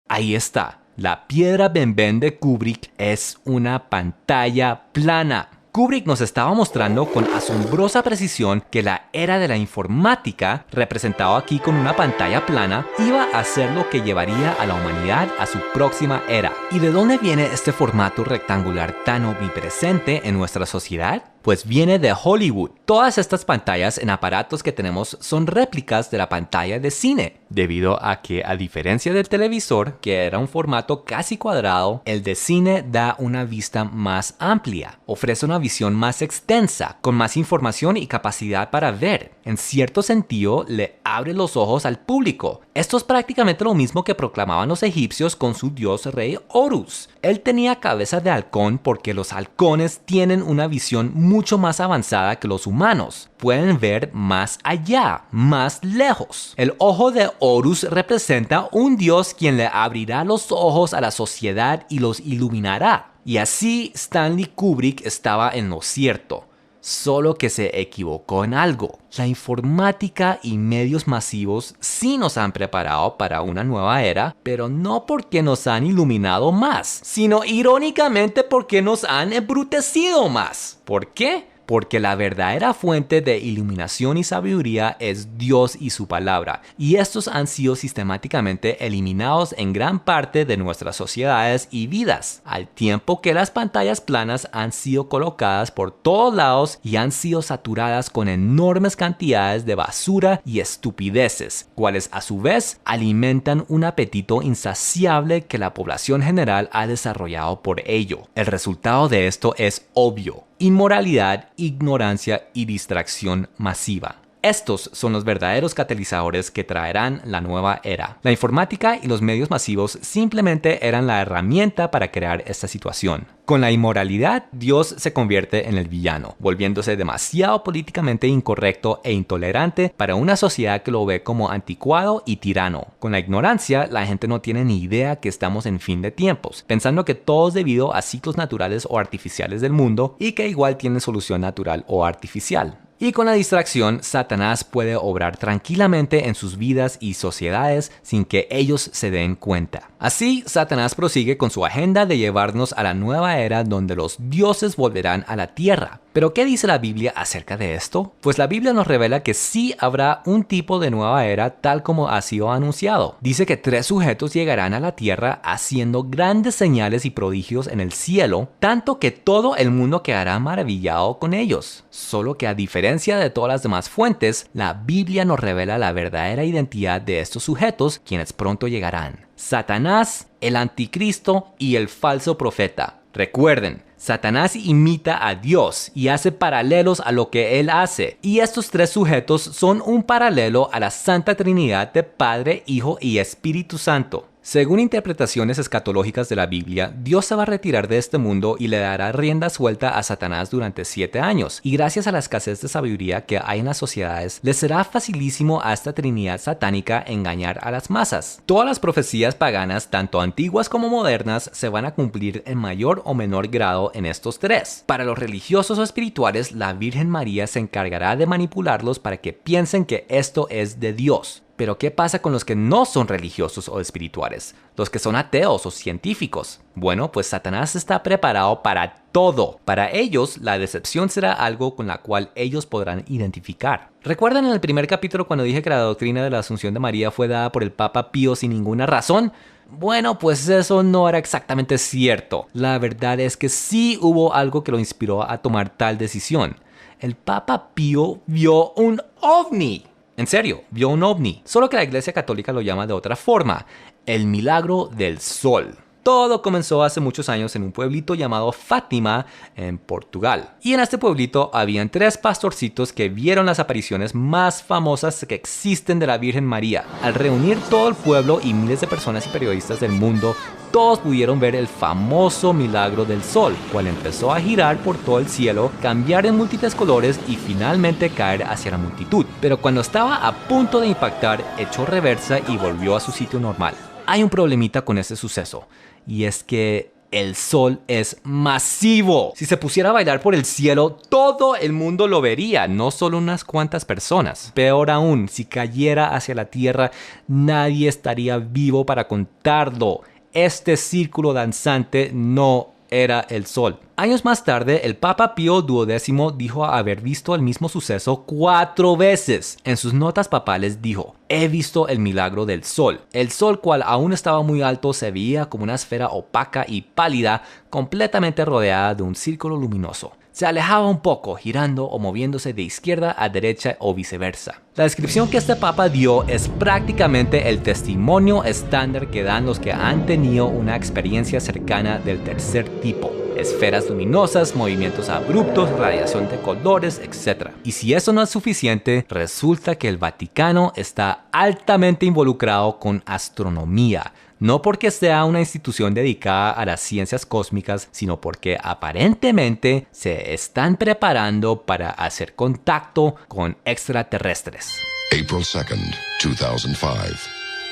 Ahí está. La piedra Benben de Kubrick es una pantalla plana. Kubrick nos estaba mostrando con asombrosa precisión que la era de la informática, representado aquí con una pantalla plana, iba a ser lo que llevaría a la humanidad a su próxima era. ¿Y de dónde viene este formato rectangular tan omnipresente en nuestra sociedad? Pues viene de Hollywood. Todas estas pantallas en aparatos que tenemos son réplicas de la pantalla de cine, debido a que, a diferencia del televisor, que era un formato casi cuadrado, el de cine da una vista más amplia, ofrece una visión más extensa, con más información y capacidad para ver. En cierto sentido, le abre los ojos al público. Esto es prácticamente lo mismo que proclamaban los egipcios con su dios rey Horus. Él tenía cabeza de halcón porque los halcones tienen una visión mucho más avanzada que los humanos. Pueden ver más allá, más lejos. El ojo de Horus representa un dios quien le abrirá los ojos a la sociedad y los iluminará. Y así Stanley Kubrick estaba en lo cierto. Solo que se equivocó en algo. La informática y medios masivos sí nos han preparado para una nueva era, pero no porque nos han iluminado más, sino irónicamente porque nos han embrutecido más. ¿Por qué? Porque la verdadera fuente de iluminación y sabiduría es Dios y su palabra, y estos han sido sistemáticamente eliminados en gran parte de nuestras sociedades y vidas, al tiempo que las pantallas planas han sido colocadas por todos lados y han sido saturadas con enormes cantidades de basura y estupideces, cuales a su vez alimentan un apetito insaciable que la población general ha desarrollado por ello. El resultado de esto es obvio: inmoralidad, ignorancia y distracción masiva. Estos son los verdaderos catalizadores que traerán la nueva era. La informática y los medios masivos simplemente eran la herramienta para crear esta situación. Con la inmoralidad, Dios se convierte en el villano, volviéndose demasiado políticamente incorrecto e intolerante para una sociedad que lo ve como anticuado y tirano. Con la ignorancia, la gente no tiene ni idea que estamos en fin de tiempos, pensando que todo es debido a ciclos naturales o artificiales del mundo y que igual tienen solución natural o artificial. Y con la distracción, Satanás puede obrar tranquilamente en sus vidas y sociedades sin que ellos se den cuenta. Así, Satanás prosigue con su agenda de llevarnos a la nueva era donde los dioses volverán a la tierra. ¿Pero qué dice la Biblia acerca de esto? Pues la Biblia nos revela que sí habrá un tipo de nueva era tal como ha sido anunciado. Dice que 3 sujetos llegarán a la tierra haciendo grandes señales y prodigios en el cielo, tanto que todo el mundo quedará maravillado con ellos. Solo que a diferencia de todas las demás fuentes, la Biblia nos revela la verdadera identidad de estos sujetos, quienes pronto llegarán: Satanás, el anticristo y el falso profeta. Recuerden, Satanás imita a Dios y hace paralelos a lo que él hace, y estos 3 sujetos son un paralelo a la Santa Trinidad de Padre, Hijo y Espíritu Santo. Según interpretaciones escatológicas de la Biblia, Dios se va a retirar de este mundo y le dará rienda suelta a Satanás durante 7 años, y gracias a la escasez de sabiduría que hay en las sociedades, le será facilísimo a esta trinidad satánica engañar a las masas. Todas las profecías paganas, tanto antiguas como modernas, se van a cumplir en mayor o menor grado en estos 3. Para los religiosos o espirituales, la Virgen María se encargará de manipularlos para que piensen que esto es de Dios. Pero ¿qué pasa con los que no son religiosos o espirituales? Los que son ateos o científicos. Bueno, pues Satanás está preparado para todo. Para ellos, la decepción será algo con la cual ellos podrán identificar. ¿Recuerdan en el primer capítulo cuando dije que la doctrina de la Asunción de María fue dada por el Papa Pío sin ninguna razón? Bueno, pues eso no era exactamente cierto. La verdad es que sí hubo algo que lo inspiró a tomar tal decisión. El Papa Pío vio un ovni. En serio, vio un ovni. Solo que la Iglesia Católica lo llama de otra forma. El milagro del sol. Todo comenzó hace muchos años en un pueblito llamado Fátima, en Portugal. Y en este pueblito habían 3 pastorcitos que vieron las apariciones más famosas que existen de la Virgen María. Al reunir todo el pueblo y miles de personas y periodistas del mundo, todos pudieron ver el famoso milagro del sol, cual empezó a girar por todo el cielo, cambiar en múltiples colores y finalmente caer hacia la multitud. Pero cuando estaba a punto de impactar, echó reversa y volvió a su sitio normal. Hay un problemita con este suceso, y es que el sol es masivo. Si se pusiera a bailar por el cielo, todo el mundo lo vería, no solo unas cuantas personas. Peor aún, si cayera hacia la tierra, nadie estaría vivo para contarlo. Este círculo danzante no era el sol. Años más tarde, el Papa Pío XII dijo haber visto el mismo suceso 4 veces. En sus notas papales dijo: he visto el milagro del sol. El sol, cual aún estaba muy alto, se veía como una esfera opaca y pálida, completamente rodeada de un círculo luminoso. Se alejaba un poco, girando o moviéndose de izquierda a derecha o viceversa. La descripción que este papa dio es prácticamente el testimonio estándar que dan los que han tenido una experiencia cercana del tercer tipo. Esferas luminosas, movimientos abruptos, radiación de colores, etc. Y si eso no es suficiente, resulta que el Vaticano está altamente involucrado con astronomía. No porque sea una institución dedicada a las ciencias cósmicas, sino porque aparentemente se están preparando para hacer contacto con extraterrestres. April 2nd, 2005.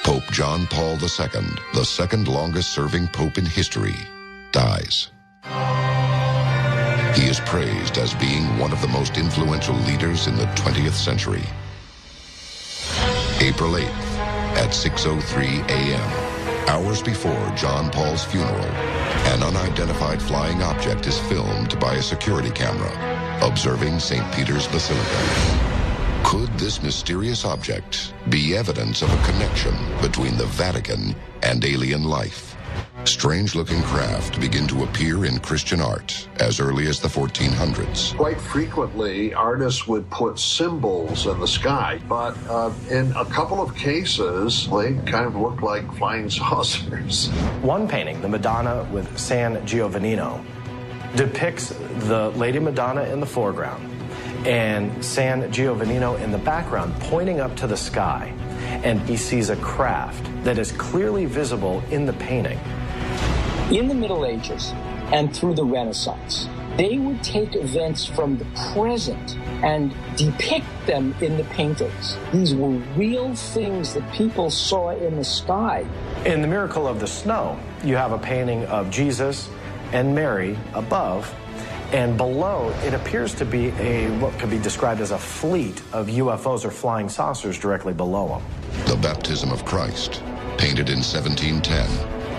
Pope John Paul II, the second longest serving pope in history, dies. He is praised as being one of the most influential leaders in the 20th century. April 8th, at 6:03 a.m., hours before John Paul's funeral, an unidentified flying object is filmed by a security camera observing St. Peter's Basilica. Could this mysterious object be evidence of a connection between the Vatican and alien life? Strange-looking craft begin to appear in Christian art as early as the 1400s. Quite frequently, artists would put symbols in the sky, but in a couple of cases, they kind of look like flying saucers. One painting, the Madonna with San Giovannino, depicts the Lady Madonna in the foreground and San Giovannino in the background pointing up to the sky. And he sees a craft that is clearly visible in the painting. In the Middle Ages and through the Renaissance, they would take events from the present and depict them in the paintings. These were real things that people saw in the sky. In The Miracle of the Snow, you have a painting of Jesus and Mary above, and below it appears to be what could be described as a fleet of UFOs or flying saucers directly below them. The Baptism of Christ, painted in 1710,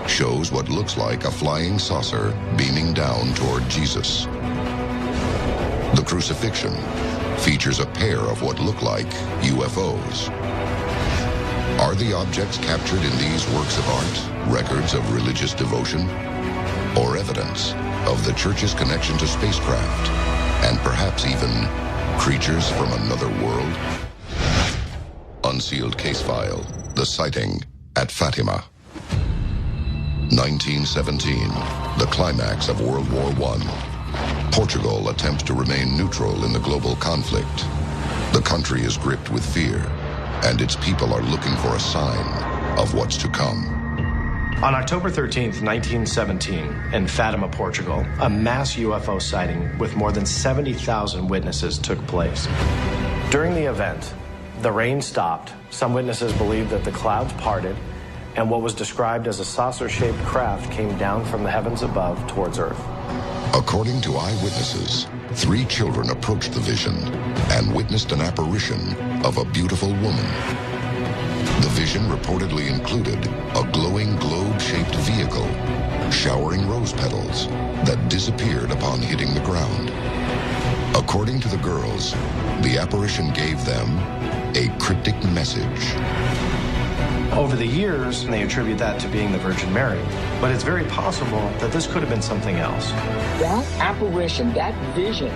shows what looks like a flying saucer beaming down toward Jesus. The Crucifixion features a pair of what look like UFOs. Are the objects captured in these works of art records of religious devotion, or evidence of the Church's connection to spacecraft, and perhaps even creatures from another world? Unsealed case file, the sighting at Fatima. 1917, the climax of World War I. Portugal attempts to remain neutral in the global conflict. The country is gripped with fear, and its people are looking for a sign of what's to come. On October 13th, 1917, in Fatima, Portugal, a mass UFO sighting with more than 70,000 witnesses took place. During the event, the rain stopped. Some witnesses believed that the clouds parted, and what was described as a saucer-shaped craft came down from the heavens above towards Earth. According to eyewitnesses, 3 children approached the vision and witnessed an apparition of a beautiful woman. The vision reportedly included a glowing globe-shaped vehicle showering rose petals that disappeared upon hitting the ground. According to the girls, the apparition gave them a cryptic message. Over the years, they attribute that to being the Virgin Mary, but it's very possible that this could have been something else. That apparition, that vision,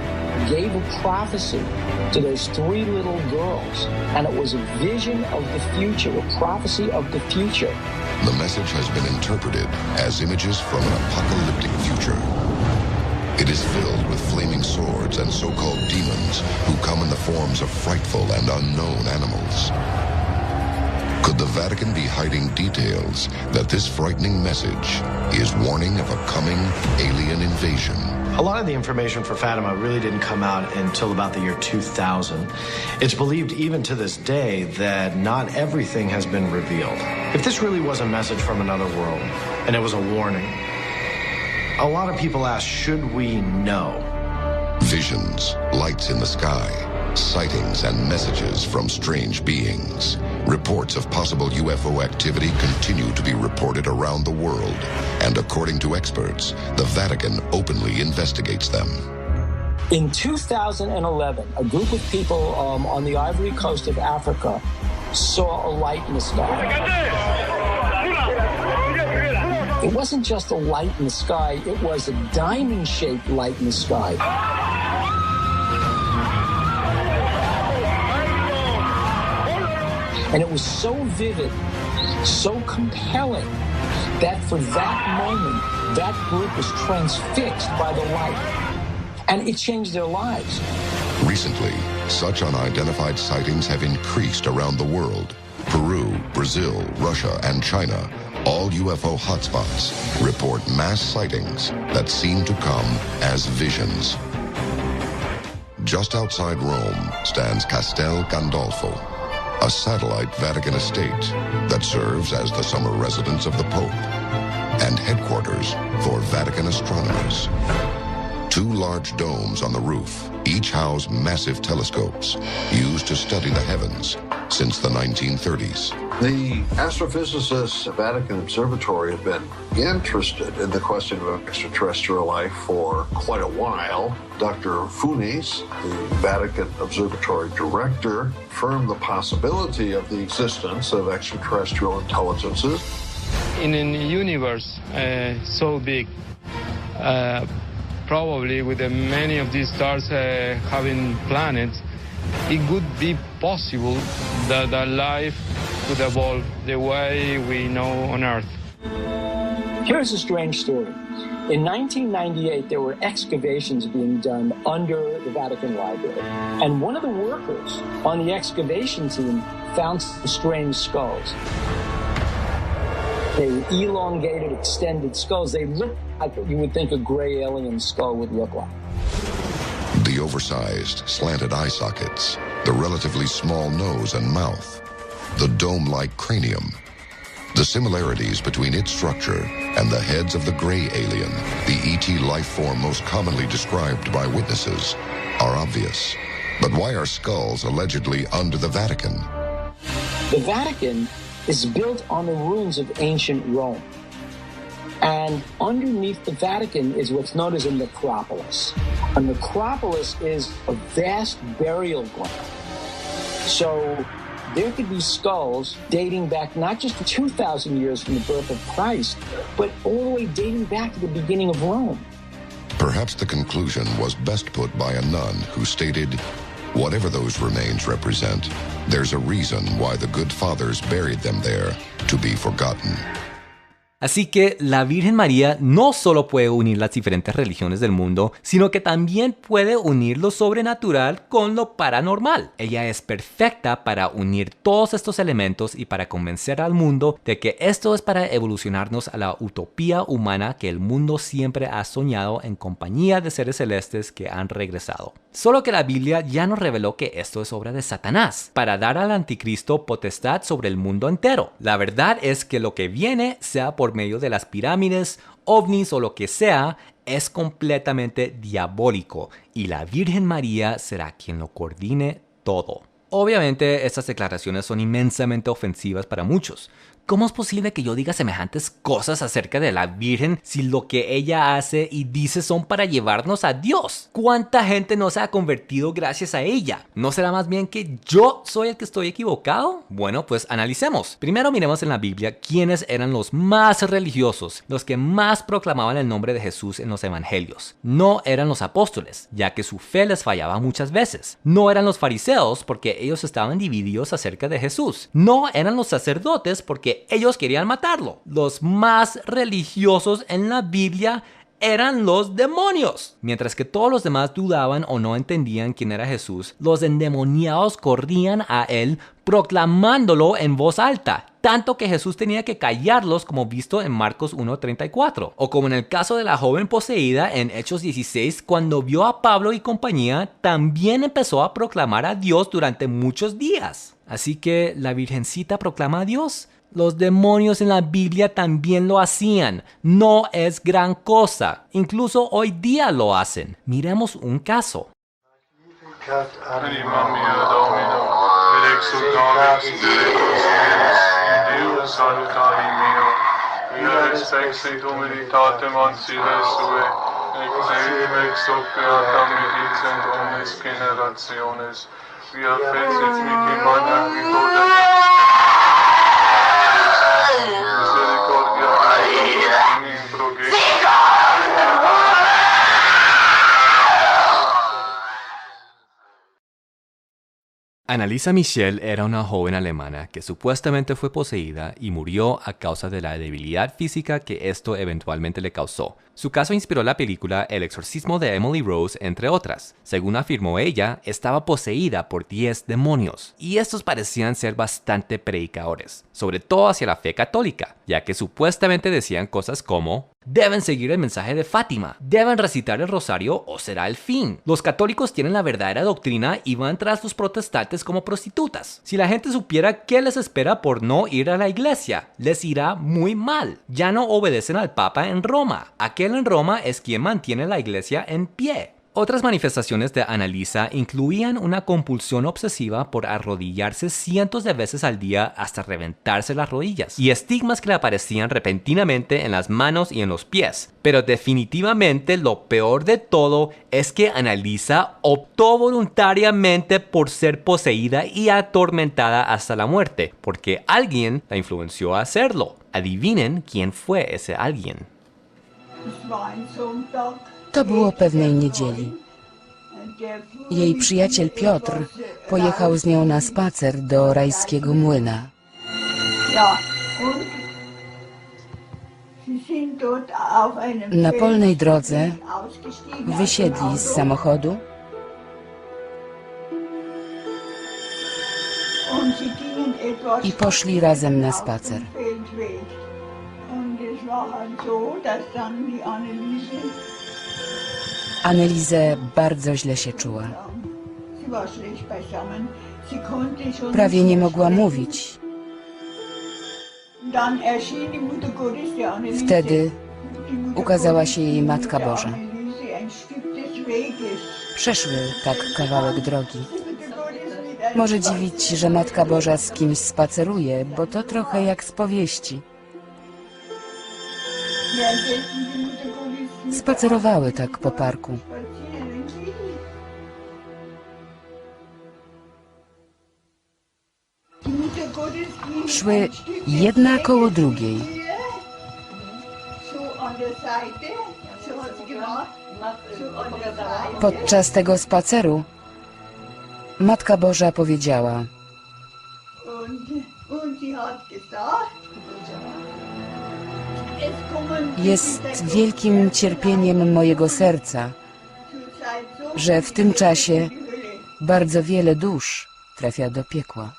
gave a prophecy to those three little girls, and it was a vision of the future, a prophecy of the future. The message has been interpreted as images from an apocalyptic future. It is filled with flaming swords and so-called demons who come in the forms of frightful and unknown animals. Could the Vatican be hiding details that this frightening message is warning of a coming alien invasion? A lot of the information for Fatima really didn't come out until about the year 2000. It's believed even to this day that not everything has been revealed. If this really was a message from another world, and it was a warning, a lot of people ask, should we know? Visions, lights in the sky, sightings and messages from strange beings. Reports of possible UFO activity continue to be reported around the world, and according to experts, the Vatican openly investigates them. In 2011, a group of people on the Ivory Coast of Africa saw a light in the sky. It wasn't just a light in the sky, it was a diamond-shaped light in the sky. And it was so vivid, so compelling, that for that moment, that group was transfixed by the light. And it changed their lives. Recently, such unidentified sightings have increased around the world. Peru, Brazil, Russia, and China, all UFO hotspots, report mass sightings that seem to come as visions. Just outside Rome stands Castel Gandolfo, a satellite Vatican estate that serves as the summer residence of the Pope and headquarters for Vatican astronomers. Two large domes on the roof each house massive telescopes used to study the heavens since the 1930s. The astrophysicists at Vatican Observatory have been interested in the question of extraterrestrial life for quite a while. Dr. Funes, the Vatican Observatory director, affirmed the possibility of the existence of extraterrestrial intelligences. In a universe so big, probably with many of these stars having planets, it could be possible that life could evolve the way we know on Earth. Here's a strange story. In 1998, there were excavations being done under the Vatican Library. And one of the workers on the excavation team found some strange skulls. They were elongated, extended skulls. They looked like what you would think a gray alien skull would look like. The oversized, slanted eye sockets, the relatively small nose and mouth, the dome-like cranium. The similarities between its structure and the heads of the gray alien, the ET life form most commonly described by witnesses, are obvious. But why are skulls allegedly under the Vatican? The Vatican is built on the ruins of ancient Rome. And underneath the Vatican is what's known as a necropolis. A necropolis is a vast burial ground. So there could be skulls dating back not just 2,000 years from the birth of Christ, but all the way dating back to the beginning of Rome. Perhaps the conclusion was best put by a nun who stated, "Whatever those remains represent, there's a reason why the good fathers buried them there to be forgotten." Así que la Virgen María no solo puede unir las diferentes religiones del mundo, sino que también puede unir lo sobrenatural con lo paranormal. Ella es perfecta para unir todos estos elementos y para convencer al mundo de que esto es para evolucionarnos a la utopía humana que el mundo siempre ha soñado en compañía de seres celestes que han regresado. Solo que la Biblia ya nos reveló que esto es obra de Satanás, para dar al anticristo potestad sobre el mundo entero. La verdad es que lo que viene, sea por medio de las pirámides, ovnis o lo que sea, es completamente diabólico y la Virgen María será quien lo coordine todo. Obviamente, estas declaraciones son inmensamente ofensivas para muchos. ¿Cómo es posible que yo diga semejantes cosas acerca de la Virgen si lo que ella hace y dice son para llevarnos a Dios? ¿Cuánta gente no se ha convertido gracias a ella? ¿No será más bien que yo soy el que estoy equivocado? Bueno, pues analicemos. Primero miremos en la Biblia quiénes eran los más religiosos, los que más proclamaban el nombre de Jesús en los evangelios. No eran los apóstoles, ya que su fe les fallaba muchas veces. No eran los fariseos, porque ellos estaban divididos acerca de Jesús. No eran los sacerdotes, porque ellos querían matarlo. Los más religiosos en la Biblia eran los demonios. Mientras que todos los demás dudaban o no entendían quién era Jesús, los endemoniados corrían a él proclamándolo en voz alta, tanto que Jesús tenía que callarlos, como visto en Marcos 1:34, o como en el caso de la joven poseída en Hechos 16, cuando vio a Pablo y compañía, también empezó a proclamar a Dios durante muchos días. Así que la Virgencita proclama a Dios. Los demonios en la Biblia también lo hacían. No es gran cosa. Incluso hoy día lo hacen. Miremos un caso. Annalisa Michel era una joven alemana que supuestamente fue poseída y murió a causa de la debilidad física que esto eventualmente le causó. Su caso inspiró la película El exorcismo de Emily Rose, entre otras. Según afirmó ella, estaba poseída por 10 demonios, y estos parecían ser bastante predicadores, sobre todo hacia la fe católica, ya que supuestamente decían cosas como: deben seguir el mensaje de Fátima, deben recitar el rosario o será el fin. Los católicos tienen la verdadera doctrina y van tras los protestantes como prostitutas. Si la gente supiera qué les espera por no ir a la iglesia, les irá muy mal. Ya no obedecen al Papa en Roma. Aquel en Roma es quien mantiene la iglesia en pie. Otras manifestaciones de Annalisa incluían una compulsión obsesiva por arrodillarse cientos de veces al día hasta reventarse las rodillas, y estigmas que le aparecían repentinamente en las manos y en los pies. Pero definitivamente lo peor de todo es que Annalisa optó voluntariamente por ser poseída y atormentada hasta la muerte, porque alguien la influenció a hacerlo. Adivinen quién fue ese alguien. To było pewnej niedzieli. Jej przyjaciel Piotr pojechał z nią na spacer do rajskiego młyna. Na polnej drodze wysiedli z samochodu i poszli razem na spacer. Anneliese bardzo źle się czuła. Prawie nie mogła mówić. Wtedy ukazała się jej Matka Boża. Przeszły tak kawałek drogi. Może dziwić, że Matka Boża z kimś spaceruje, bo to trochę jak z powieści. Spacerowały tak po parku. Szły jedna koło drugiej. Podczas tego spaceru Matka Boża powiedziała: jest wielkim cierpieniem mojego serca, że w tym czasie bardzo wiele dusz trafia do piekła.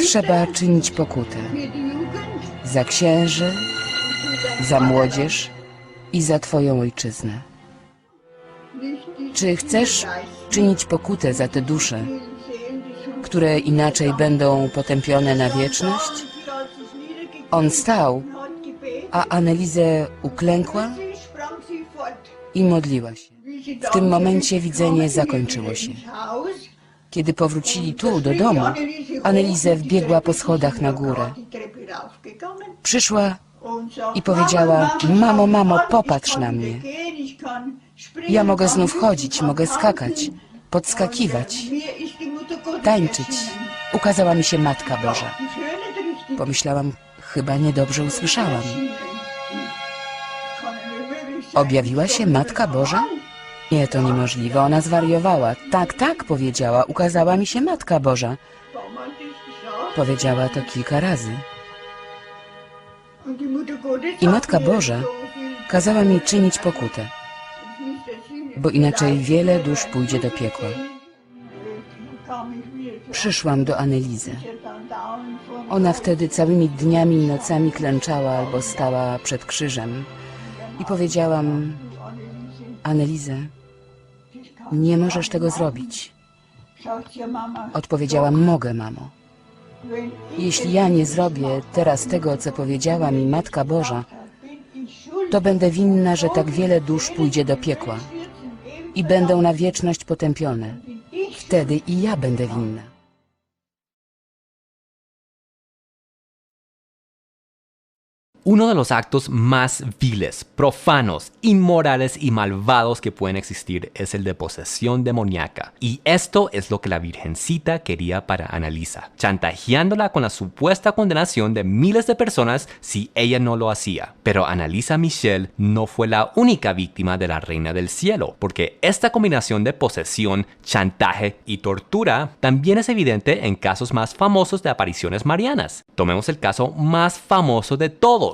Trzeba czynić pokutę za księży, za młodzież i za Twoją ojczyznę. Czy chcesz czynić pokutę za te dusze, które inaczej będą potępione na wieczność? On stał, a Anneliese uklękła i modliła się. W tym momencie widzenie zakończyło się. Kiedy powrócili tu, do domu, Anneliese wbiegła po schodach na górę. Przyszła i powiedziała: mamo, mamo, popatrz na mnie. Ja mogę znów chodzić, mogę skakać, podskakiwać, tańczyć. Ukazała mi się Matka Boża. Pomyślałam, chyba niedobrze usłyszałam. Objawiła się Matka Boża? Nie, to niemożliwe, ona zwariowała. Tak, tak, powiedziała, ukazała mi się Matka Boża. Powiedziała to kilka razy. I Matka Boża kazała mi czynić pokutę, bo inaczej wiele dusz pójdzie do piekła. Przyszłam do Anneliese. Ona wtedy całymi dniami i nocami klęczała albo stała przed krzyżem. I powiedziałam: Anneliese, nie możesz tego zrobić. Odpowiedziała: mogę, mamo. Jeśli ja nie zrobię teraz tego, co powiedziała mi Matka Boża, to będę winna, że tak wiele dusz pójdzie do piekła i będą na wieczność potępione. Wtedy i ja będę winna. Uno de los actos más viles, profanos, inmorales y malvados que pueden existir es el de posesión demoníaca. Y esto es lo que la Virgencita quería para Annalisa, chantajeándola con la supuesta condenación de miles de personas si ella no lo hacía. Pero Annalisa Michel no fue la única víctima de la Reina del Cielo, porque esta combinación de posesión, chantaje y tortura también es evidente en casos más famosos de apariciones marianas. Tomemos el caso más famoso de todos: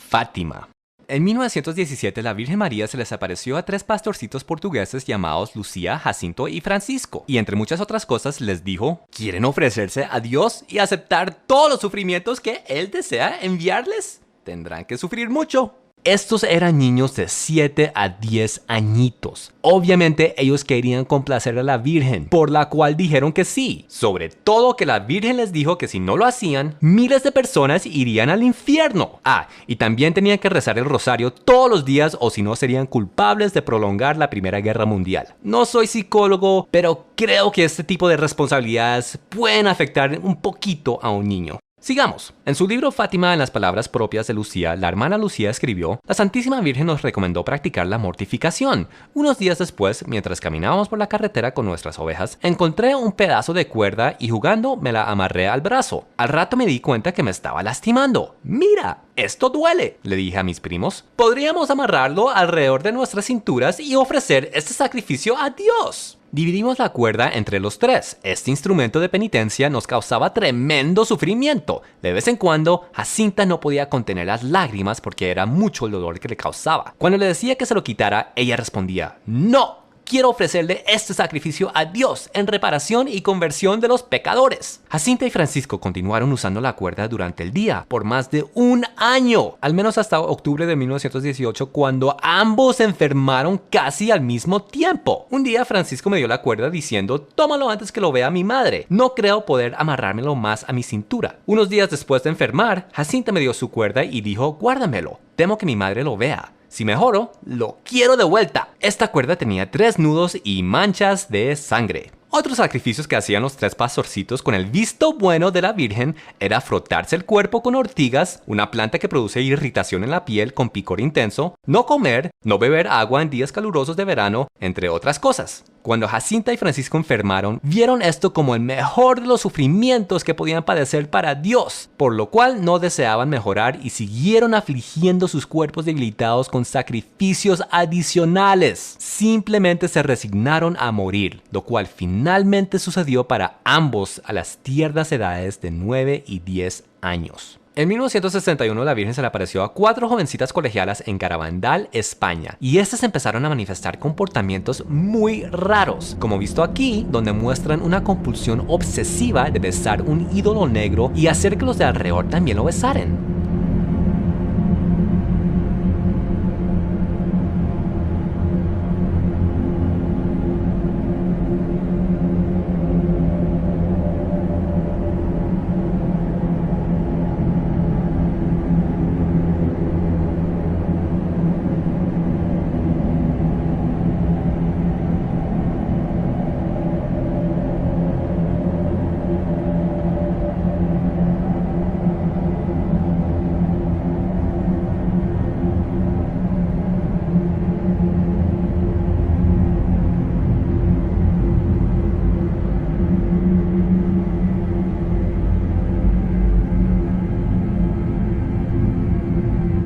Fátima. En 1917 la Virgen María se les apareció a 3 pastorcitos portugueses llamados Lucía, Jacinto y Francisco, y entre muchas otras cosas les dijo: ¿quieren ofrecerse a Dios y aceptar todos los sufrimientos que Él desea enviarles? Tendrán que sufrir mucho. Estos eran niños de 7 a 10 añitos. Obviamente ellos querían complacer a la Virgen, por la cual dijeron que sí. Sobre todo que la Virgen les dijo que si no lo hacían, miles de personas irían al infierno. Y también tenían que rezar el rosario todos los días o si no serían culpables de prolongar la Primera Guerra Mundial. No soy psicólogo, pero creo que este tipo de responsabilidades pueden afectar un poquito a un niño. Sigamos. En su libro Fátima, en las palabras propias de Lucía, la hermana Lucía escribió: la Santísima Virgen nos recomendó practicar la mortificación. Unos días después, mientras caminábamos por la carretera con nuestras ovejas, encontré un pedazo de cuerda y jugando me la amarré al brazo. Al rato me di cuenta que me estaba lastimando. ¡Mira! ¡Esto duele!, le dije a mis primos. Podríamos amarrarlo alrededor de nuestras cinturas y ofrecer este sacrificio a Dios. Dividimos la cuerda entre los 3. Este instrumento de penitencia nos causaba tremendo sufrimiento. De vez en cuando, Jacinta no podía contener las lágrimas porque era mucho el dolor que le causaba. Cuando le decía que se lo quitara, ella respondía: ¡no! Quiero ofrecerle este sacrificio a Dios en reparación y conversión de los pecadores. Jacinta y Francisco continuaron usando la cuerda durante el día por más de 1 año, al menos hasta octubre de 1918, cuando ambos se enfermaron casi al mismo tiempo. Un día Francisco me dio la cuerda diciendo: tómalo antes que lo vea mi madre. No creo poder amarrármelo más a mi cintura. Unos días después de enfermar, Jacinta me dio su cuerda y dijo: guárdamelo. Temo que mi madre lo vea. Si mejoro, lo quiero de vuelta. Esta cuerda tenía 3 nudos y manchas de sangre. Otros sacrificios que hacían los 3 pastorcitos con el visto bueno de la Virgen era frotarse el cuerpo con ortigas, una planta que produce irritación en la piel con picor intenso, no comer, no beber agua en días calurosos de verano, entre otras cosas. Cuando Jacinta y Francisco enfermaron, vieron esto como el mejor de los sufrimientos que podían padecer para Dios, por lo cual no deseaban mejorar y siguieron afligiendo sus cuerpos debilitados con sacrificios adicionales. Simplemente se resignaron a morir, lo cual finalmente sucedió para ambos a las tiernas edades de 9 y 10 años. En 1961 la Virgen se le apareció a 4 jovencitas colegialas en Garabandal, España, y estas empezaron a manifestar comportamientos muy raros, como visto aquí, donde muestran una compulsión obsesiva de besar un ídolo negro y hacer que los de alrededor también lo besaren.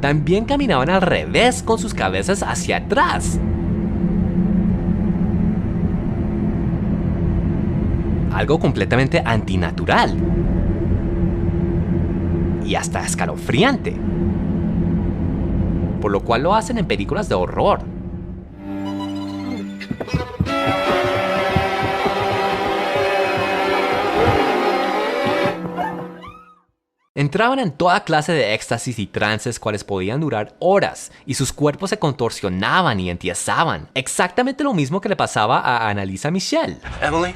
también caminaban al revés con sus cabezas hacia atrás. Algo completamente antinatural y hasta escalofriante, por lo cual lo hacen en películas de horror. Entraban en toda clase de éxtasis y trances cuales podían durar horas, y sus cuerpos se contorsionaban y entiesaban. Exactamente lo mismo que le pasaba a Annalisa Michel. Emily?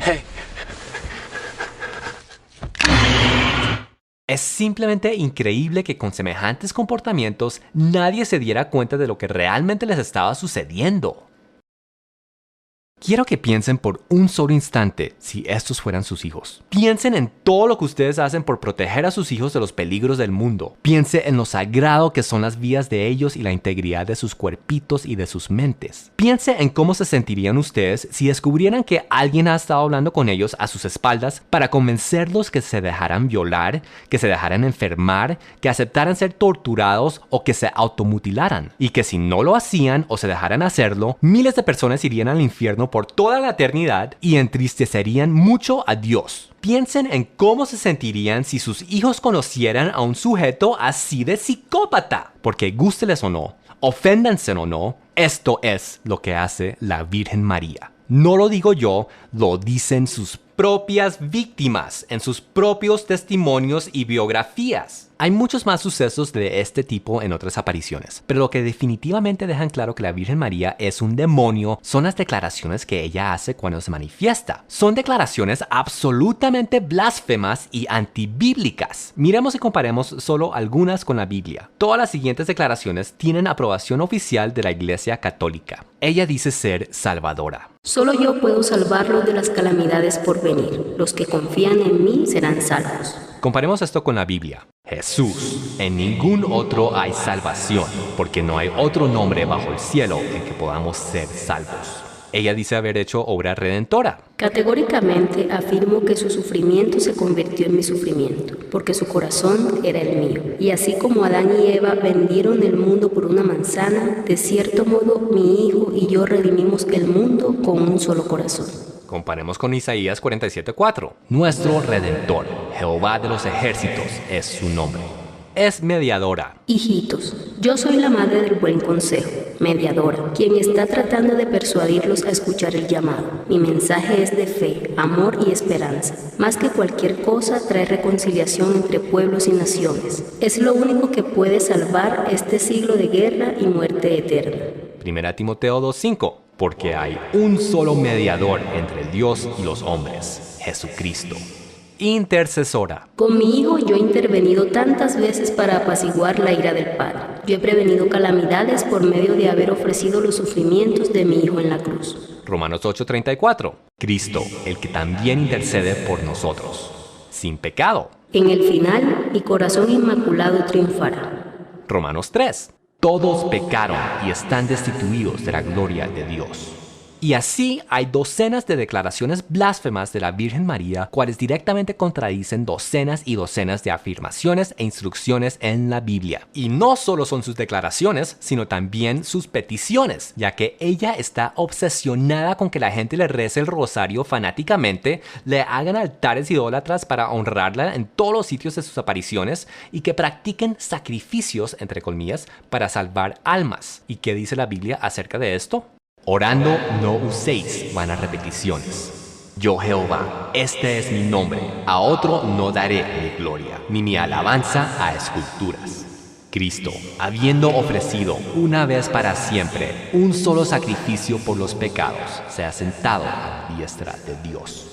Hey. Es simplemente increíble que con semejantes comportamientos nadie se diera cuenta de lo que realmente les estaba sucediendo. Quiero que piensen por un solo instante si estos fueran sus hijos. Piensen en todo lo que ustedes hacen por proteger a sus hijos de los peligros del mundo. Piense en lo sagrado que son las vidas de ellos y la integridad de sus cuerpitos y de sus mentes. Piense en cómo se sentirían ustedes si descubrieran que alguien ha estado hablando con ellos a sus espaldas para convencerlos que se dejaran violar, que se dejaran enfermar, que aceptaran ser torturados o que se automutilaran. Y que si no lo hacían o se dejaran hacerlo, miles de personas irían al infierno por toda la eternidad y entristecerían mucho a Dios. Piensen en cómo se sentirían si sus hijos conocieran a un sujeto así de psicópata. Porque gústeles o no, oféndanse o no, esto es lo que hace la Virgen María. No lo digo yo, lo dicen sus propias víctimas en sus propios testimonios y biografías. Hay muchos más sucesos de este tipo en otras apariciones, pero lo que definitivamente dejan claro que la Virgen María es un demonio son las declaraciones que ella hace cuando se manifiesta. Son declaraciones absolutamente blasfemas y antibíblicas. Miremos y comparemos solo algunas con la Biblia. Todas las siguientes declaraciones tienen aprobación oficial de la Iglesia Católica. Ella dice ser salvadora. Solo yo puedo salvarlos de las calamidades por venir. Los que confían en mí serán salvos. Comparemos esto con la Biblia. Jesús, en ningún otro hay salvación, porque no hay otro nombre bajo el cielo en que podamos ser salvos. Ella dice haber hecho obra redentora. Categóricamente afirmo que su sufrimiento se convirtió en mi sufrimiento, porque su corazón era el mío. Y así como Adán y Eva vendieron el mundo por una manzana, de cierto modo mi hijo y yo redimimos el mundo con un solo corazón. Comparemos con Isaías 47:4. Nuestro Redentor, Jehová de los ejércitos, es su nombre. Es mediadora. Hijitos, yo soy la madre del buen consejo, mediadora, quien está tratando de persuadirlos a escuchar el llamado. Mi mensaje es de fe, amor y esperanza. Más que cualquier cosa, trae reconciliación entre pueblos y naciones. Es lo único que puede salvar este siglo de guerra y muerte eterna. 1 Timoteo 2:5. Porque hay un solo mediador entre Dios y los hombres, Jesucristo. Intercesora. Con mi hijo yo he intervenido tantas veces para apaciguar la ira del Padre. Yo he prevenido calamidades por medio de haber ofrecido los sufrimientos de mi hijo en la cruz. Romanos 8:34. Cristo, el que también intercede por nosotros, sin pecado. En el final, mi corazón inmaculado triunfará. Romanos 3. Todos pecaron y están destituidos de la gloria de Dios. Y así hay docenas de declaraciones blasfemas de la Virgen María, cuales directamente contradicen docenas y docenas de afirmaciones e instrucciones en la Biblia. Y no solo son sus declaraciones, sino también sus peticiones, ya que ella está obsesionada con que la gente le rece el rosario fanáticamente, le hagan altares idólatras para honrarla en todos los sitios de sus apariciones y que practiquen sacrificios, entre comillas, para salvar almas. ¿Y qué dice la Biblia acerca de esto? Orando no uséis vanas repeticiones. Yo Jehová, este es mi nombre, a otro no daré mi gloria, ni mi alabanza a esculturas. Cristo, habiendo ofrecido una vez para siempre un solo sacrificio por los pecados, se ha sentado a la diestra de Dios.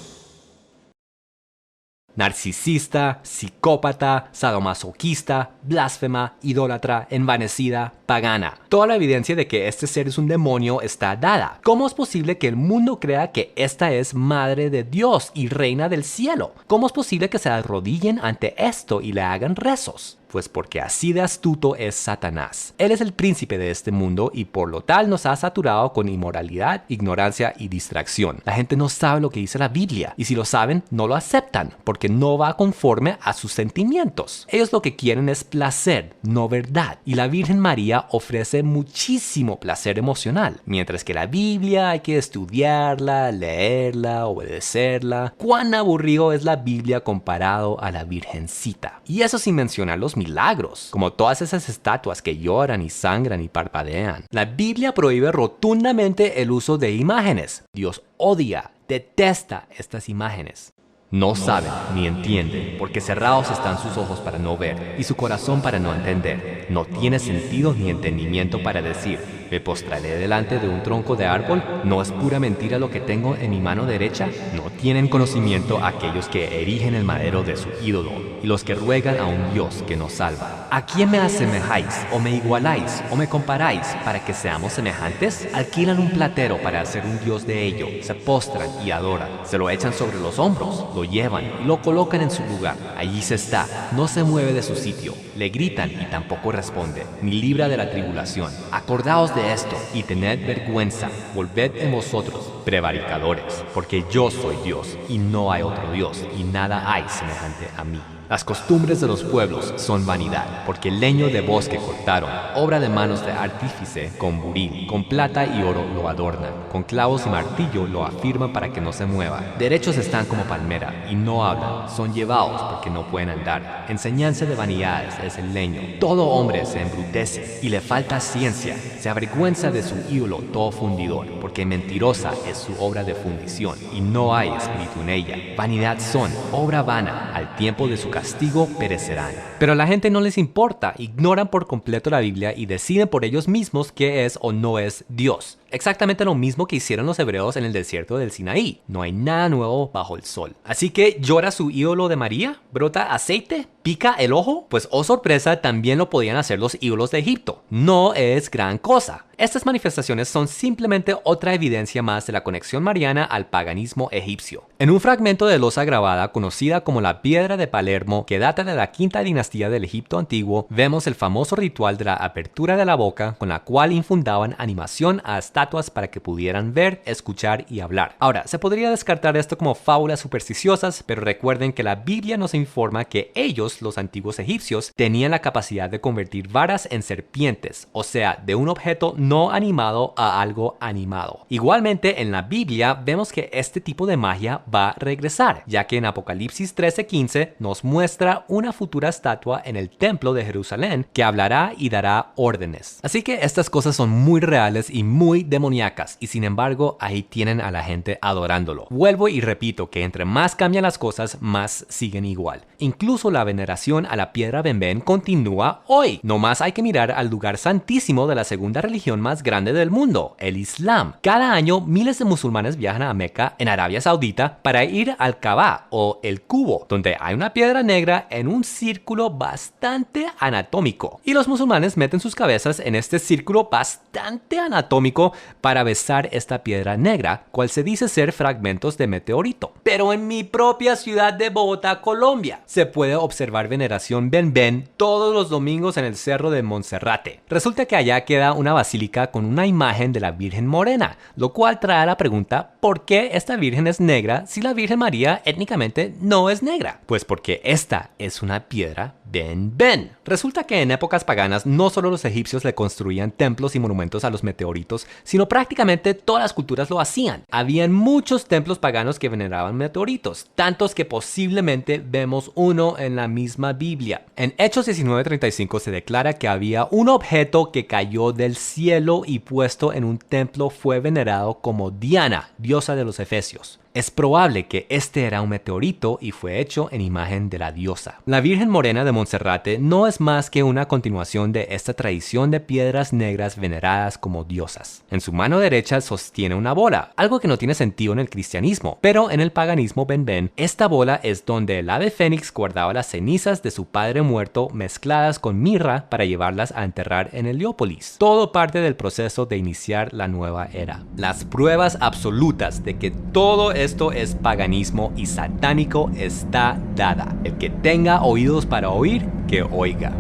Narcisista, psicópata, sadomasoquista, blasfema, idólatra, envanecida, pagana. Toda la evidencia de que este ser es un demonio está dada. ¿Cómo es posible que el mundo crea que esta es madre de Dios y reina del cielo? ¿Cómo es posible que se arrodillen ante esto y le hagan rezos? Pues porque así de astuto es Satanás. Él es el príncipe de este mundo y por lo tal nos ha saturado con inmoralidad, ignorancia y distracción. La gente no sabe lo que dice la Biblia y si lo saben, no lo aceptan porque no va conforme a sus sentimientos. Ellos lo que quieren es placer, no verdad. Y la Virgen María ofrece muchísimo placer emocional, mientras que la Biblia hay que estudiarla, leerla, obedecerla. ¿Cuán aburrido es la Biblia comparado a la Virgencita? Y eso sin mencionar los milagros, como todas esas estatuas que lloran y sangran y parpadean. La Biblia prohíbe rotundamente el uso de imágenes. Dios odia, detesta estas imágenes. No saben ni entienden, porque cerrados están sus ojos para no ver y su corazón para no entender. No tiene sentido ni entendimiento para decir, me postraré delante de un tronco de árbol. ¿No es pura mentira lo que tengo en mi mano derecha? No tienen conocimiento aquellos que erigen el madero de su ídolo y los que ruegan a un Dios que nos salva. ¿A quién me asemejáis o me igualáis o me comparáis para que seamos semejantes? Alquilan un platero para hacer un Dios de ello, se postran y adoran, se lo echan sobre los hombros, lo llevan y lo colocan en su lugar. Allí se está, no se mueve de su sitio, le gritan y tampoco responde, ni libra de la tribulación. Acordaos de esto y tened vergüenza, volved en vosotros, prevaricadores, porque yo soy Dios y no hay otro Dios y nada hay semejante a mí. Las costumbres de los pueblos son vanidad, porque el leño de bosque cortaron, obra de manos de artífice, con buril, con plata y oro lo adornan, con clavos y martillo lo afirman para que no se mueva. Derechos están como palmera, y no hablan, son llevados porque no pueden andar. Enseñanza de vanidades es el leño. Todo hombre se embrutece, y le falta ciencia, se avergüenza de su ídolo todo fundidor, porque mentirosa es su obra de fundición, y no hay espíritu en ella. Vanidad son, obra vana, al tiempo de su castigo perecerán. Pero a la gente no les importa, ignoran por completo la Biblia y deciden por ellos mismos qué es o no es Dios. Exactamente lo mismo que hicieron los hebreos en el desierto del Sinaí. No hay nada nuevo bajo el sol. Así que llora su ídolo de María, brota aceite, pica el ojo. Pues oh sorpresa, también lo podían hacer los ídolos de Egipto. No es gran cosa. Estas manifestaciones son simplemente otra evidencia más de la conexión mariana al paganismo egipcio. En un fragmento de losa grabada conocida como la Piedra de Palermo, que data de la quinta dinastía del Egipto antiguo, vemos el famoso ritual de la apertura de la boca con la cual infundaban animación a estatuas para que pudieran ver, escuchar y hablar. Ahora, se podría descartar esto como fábulas supersticiosas, pero recuerden que la Biblia nos informa que ellos, los antiguos egipcios, tenían la capacidad de convertir varas en serpientes, o sea, de un objeto no animado a algo animado. Igualmente, en la Biblia vemos que este tipo de magia va a regresar, ya que en Apocalipsis 13:15 nos muestra una futura estatua en el templo de Jerusalén que hablará y dará órdenes. Así que estas cosas son muy reales y muy demoníacas, y sin embargo ahí tienen a la gente adorándolo. Vuelvo y repito que entre más cambian las cosas, más siguen igual. Incluso la veneración a la piedra Benben continúa hoy. No más hay que mirar al lugar santísimo de la segunda religión más grande del mundo, el Islam. Cada año miles de musulmanes viajan a Meca, en Arabia Saudita, para ir al Kaaba o el Cubo, donde hay una piedra negra en un círculo bastante anatómico. Y los musulmanes meten sus cabezas en este círculo bastante anatómico para besar esta piedra negra, cual se dice ser fragmentos de meteorito. Pero en mi propia ciudad de Bogotá, Colombia, se puede observar veneración Benben todos los domingos en el cerro de Monserrate. Resulta que allá queda una basílica con una imagen de la Virgen Morena, lo cual trae a la pregunta, ¿por qué esta Virgen es negra si la Virgen María étnicamente no es negra? Pues porque esta es una piedra Benben. Resulta que en épocas paganas no solo los egipcios le construían templos y monumentos a los meteoritos, sino prácticamente todas las culturas lo hacían. Habían muchos templos paganos que veneraban meteoritos, tantos que posiblemente vemos uno en la misma Biblia. En Hechos 19:35 se declara que había un objeto que cayó del cielo y puesto en un templo fue venerado como Diana, diosa de los efesios. Es probable que este era un meteorito y fue hecho en imagen de la diosa. La Virgen Morena de Monserrate no es más que una continuación de esta tradición de piedras negras veneradas como diosas. En su mano derecha sostiene una bola, algo que no tiene sentido en el cristianismo, pero en el paganismo Benben, esta bola es donde el ave fénix guardaba las cenizas de su padre muerto mezcladas con mirra para llevarlas a enterrar en Heliópolis. Todo parte del proceso de iniciar la nueva era. Las pruebas absolutas de que todo esto es paganismo y satánico está dada. El que tenga oídos para oír, que oiga.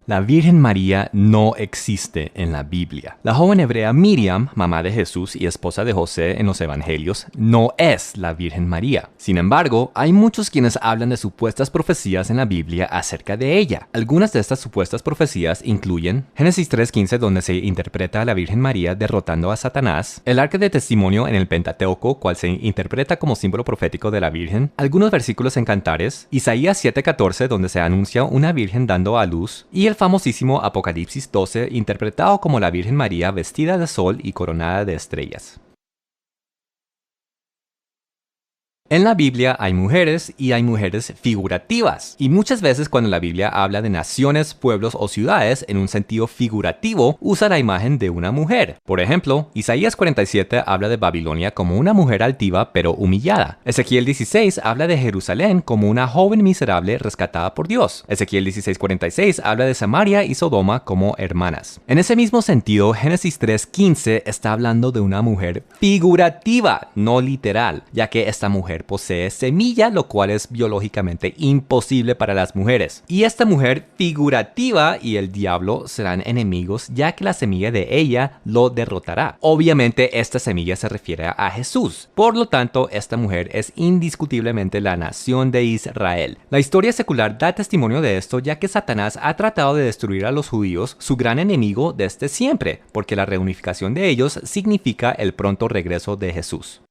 La Virgen María no existe en la Biblia. La joven hebrea Miriam, mamá de Jesús y esposa de José en los Evangelios, no es la Virgen María. Sin embargo, hay muchos quienes hablan de supuestas profecías en la Biblia acerca de ella. Algunas de estas supuestas profecías incluyen Génesis 3:15, donde se interpreta a la Virgen María derrotando a Satanás, el arca de testimonio en el Pentateuco, cual se interpreta como símbolo profético de la Virgen, algunos versículos en Cantares, Isaías 7:14, donde se anuncia una Virgen dando a luz, y el famosísimo Apocalipsis 12, interpretado como la Virgen María vestida de sol y coronada de estrellas. En la Biblia hay mujeres y hay mujeres figurativas, y muchas veces cuando la Biblia habla de naciones, pueblos o ciudades en un sentido figurativo, usa la imagen de una mujer. Por ejemplo, Isaías 47 habla de Babilonia como una mujer altiva pero humillada. Ezequiel 16 habla de Jerusalén como una joven miserable rescatada por Dios. Ezequiel 16:46 habla de Samaria y Sodoma como hermanas. En ese mismo sentido, Génesis 3:15 está hablando de una mujer figurativa, no literal, ya que esta mujer posee semilla, lo cual es biológicamente imposible para las mujeres. Y esta mujer figurativa y el diablo serán enemigos, ya que la semilla de ella lo derrotará. Obviamente esta semilla se refiere a Jesús. Por lo tanto, esta mujer es indiscutiblemente la nación de Israel. La historia secular da testimonio de esto, ya que Satanás ha tratado de destruir a los judíos, su gran enemigo desde siempre, porque la reunificación de ellos significa el pronto regreso de Jesús.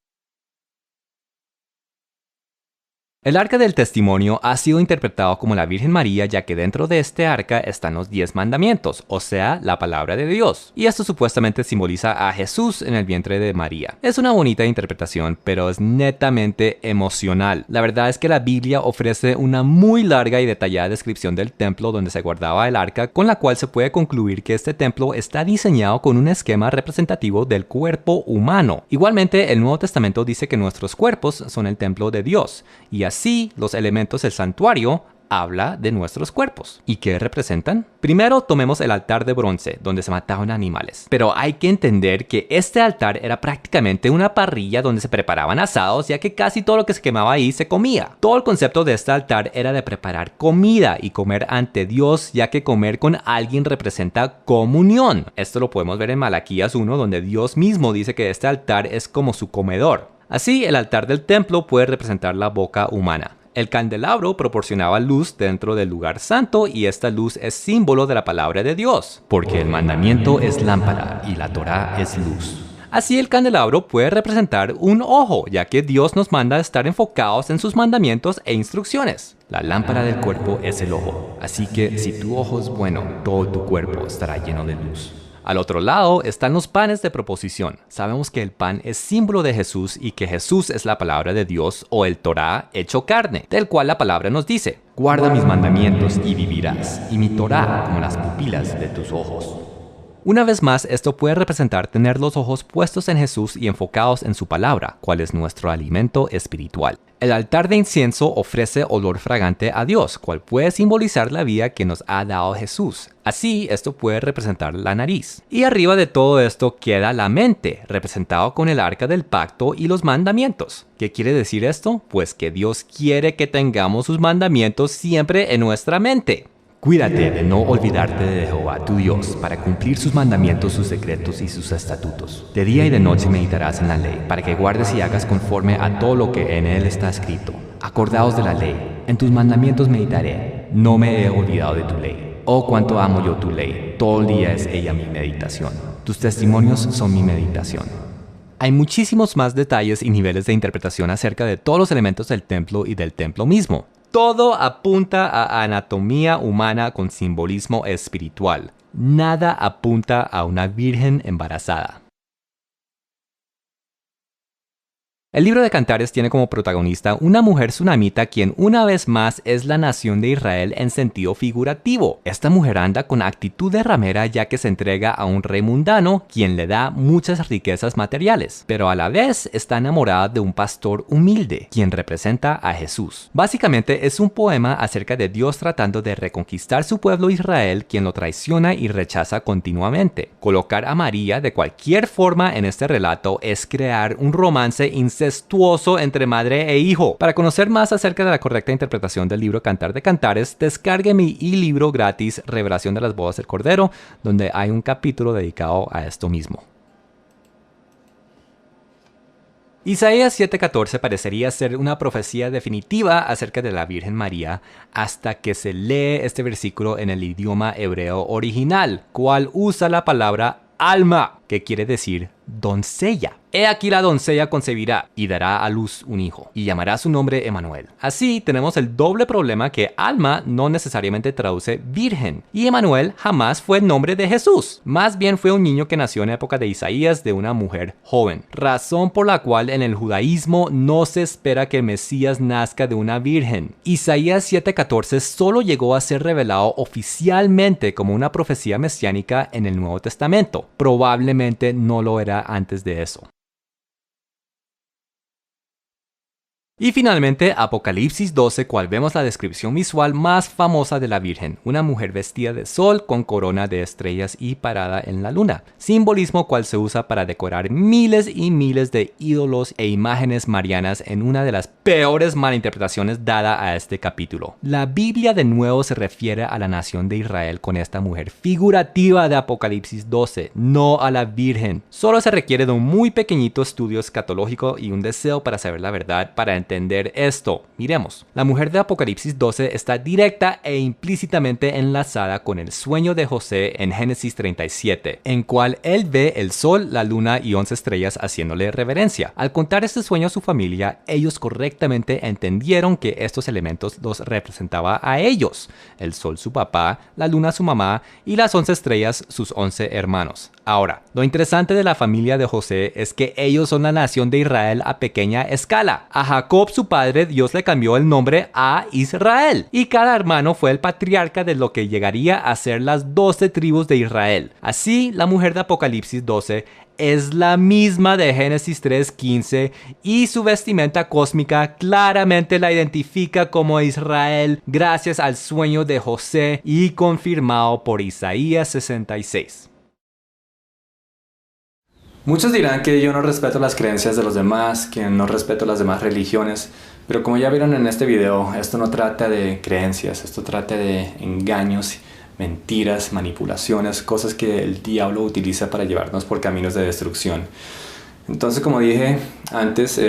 El arca del testimonio ha sido interpretado como la Virgen María, ya que dentro de este arca están los 10 mandamientos, o sea, la palabra de Dios. Y esto supuestamente simboliza a Jesús en el vientre de María. Es una bonita interpretación, pero es netamente emocional. La verdad es que la Biblia ofrece una muy larga y detallada descripción del templo donde se guardaba el arca, con la cual se puede concluir que este templo está diseñado con un esquema representativo del cuerpo humano. Igualmente, el Nuevo Testamento dice que nuestros cuerpos son el templo de Dios, y así, los elementos del santuario habla de nuestros cuerpos. ¿Y qué representan? Primero tomemos el altar de bronce, donde se mataban animales. Pero hay que entender que este altar era prácticamente una parrilla donde se preparaban asados, ya que casi todo lo que se quemaba ahí se comía. Todo el concepto de este altar era de preparar comida y comer ante Dios, ya que comer con alguien representa comunión. Esto lo podemos ver en Malaquías 1, donde Dios mismo dice que este altar es como su comedor. Así, el altar del templo puede representar la boca humana. El candelabro proporcionaba luz dentro del lugar santo y esta luz es símbolo de la palabra de Dios, porque el mandamiento es lámpara y la Torá es luz. Así el candelabro puede representar un ojo, ya que Dios nos manda a estar enfocados en sus mandamientos e instrucciones. La lámpara del cuerpo es el ojo, así que si tu ojo es bueno, todo tu cuerpo estará lleno de luz. Al otro lado están los panes de proposición. Sabemos que el pan es símbolo de Jesús y que Jesús es la palabra de Dios o el Torá hecho carne, del cual la palabra nos dice: guarda mis mandamientos y vivirás, y mi Torá como las pupilas de tus ojos. Una vez más, esto puede representar tener los ojos puestos en Jesús y enfocados en su palabra, cual es nuestro alimento espiritual. El altar de incienso ofrece olor fragante a Dios, cual puede simbolizar la vida que nos ha dado Jesús. Así, esto puede representar la nariz. Y arriba de todo esto queda la mente, representado con el arca del pacto y los mandamientos. ¿Qué quiere decir esto? Pues que Dios quiere que tengamos sus mandamientos siempre en nuestra mente. Cuídate de no olvidarte de Jehová tu Dios, para cumplir sus mandamientos, sus decretos y sus estatutos. De día y de noche meditarás en la ley, para que guardes y hagas conforme a todo lo que en él está escrito. Acordaos de la ley, en tus mandamientos meditaré, no me he olvidado de tu ley. Oh, cuánto amo yo tu ley, todo el día es ella mi meditación. Tus testimonios son mi meditación. Hay muchísimos más detalles y niveles de interpretación acerca de todos los elementos del templo y del templo mismo. Todo apunta a anatomía humana con simbolismo espiritual. Nada apunta a una virgen embarazada. El libro de Cantares tiene como protagonista una mujer tsunamita quien una vez más es la nación de Israel en sentido figurativo. Esta mujer anda con actitud de ramera ya que se entrega a un rey mundano quien le da muchas riquezas materiales, pero a la vez está enamorada de un pastor humilde quien representa a Jesús. Básicamente es un poema acerca de Dios tratando de reconquistar su pueblo Israel quien lo traiciona y rechaza continuamente. Colocar a María de cualquier forma en este relato es crear un romance incestuoso entre madre e hijo. Para conocer más acerca de la correcta interpretación del libro Cantar de Cantares, descargue mi e-libro gratis Revelación de las Bodas del Cordero, donde hay un capítulo dedicado a esto mismo. Isaías 7:14 parecería ser una profecía definitiva acerca de la Virgen María hasta que se lee este versículo en el idioma hebreo original, cual usa la palabra alma, que quiere decir doncella. He aquí la doncella concebirá y dará a luz un hijo, y llamará su nombre Emanuel. Así tenemos el doble problema que alma no necesariamente traduce virgen, y Emanuel jamás fue el nombre de Jesús. Más bien fue un niño que nació en época de Isaías de una mujer joven. Razón por la cual en el judaísmo no se espera que el Mesías nazca de una virgen. Isaías 7:14 solo llegó a ser revelado oficialmente como una profecía mesiánica en el Nuevo Testamento. Probablemente no lo era antes de eso. Y finalmente, Apocalipsis 12, cual vemos la descripción visual más famosa de la Virgen, una mujer vestida de sol con corona de estrellas y parada en la luna, simbolismo cual se usa para decorar miles y miles de ídolos e imágenes marianas en una de las peores malinterpretaciones dada a este capítulo. La Biblia de nuevo se refiere a la nación de Israel con esta mujer figurativa de Apocalipsis 12, no a la Virgen. Solo se requiere de un muy pequeñito estudio escatológico y un deseo para saber la verdad para entender esto. Miremos. La mujer de Apocalipsis 12 está directa e implícitamente enlazada con el sueño de José en Génesis 37, en cual él ve el sol, la luna y 11 estrellas haciéndole reverencia. Al contar este sueño a su familia, ellos correctamente entendieron que estos elementos los representaba a ellos. El sol su papá, la luna su mamá y las 11 estrellas sus 11 hermanos. Ahora, lo interesante de la familia de José es que ellos son la nación de Israel a pequeña escala. A Jacob, su padre, Dios le cambió el nombre a Israel, y cada hermano fue el patriarca de lo que llegaría a ser las 12 tribus de Israel. Así, la mujer de Apocalipsis 12 es la misma de Génesis 3:15 y su vestimenta cósmica claramente la identifica como Israel gracias al sueño de José y confirmado por Isaías 66. Muchos dirán que yo no respeto las creencias de los demás, que no respeto las demás religiones, pero como ya vieron en este video, esto no trata de creencias, esto trata de engaños, mentiras, manipulaciones, cosas que el diablo utiliza para llevarnos por caminos de destrucción. Entonces, como dije antes,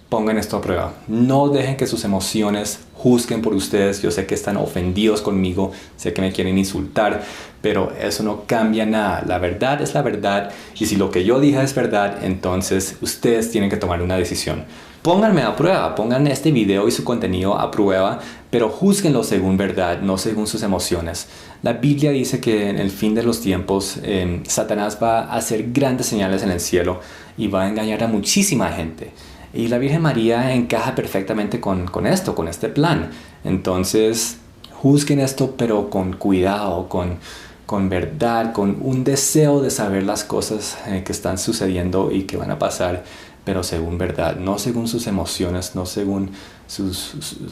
pongan esto a prueba. No dejen que sus emociones juzguen por ustedes. Yo sé que están ofendidos conmigo, sé que me quieren insultar, pero eso no cambia nada. La verdad es la verdad, y si lo que yo dije es verdad, entonces ustedes tienen que tomar una decisión. Pónganme a prueba, pongan este video y su contenido a prueba, pero júzguenlo según verdad, no según sus emociones. La Biblia dice que en el fin de los tiempos, Satanás va a hacer grandes señales en el cielo y va a engañar a muchísima gente. Y la Virgen María encaja perfectamente con esto, con este plan. Entonces, juzguen esto, pero con cuidado, con verdad, con un deseo de saber las cosas que están sucediendo y que van a pasar, pero según verdad, no según sus emociones, no según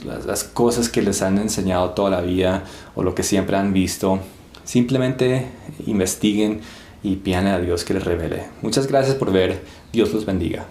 las cosas que les han enseñado toda la vida o lo que siempre han visto. Simplemente investiguen y pídanle a Dios que les revele. Muchas gracias por ver. Dios los bendiga.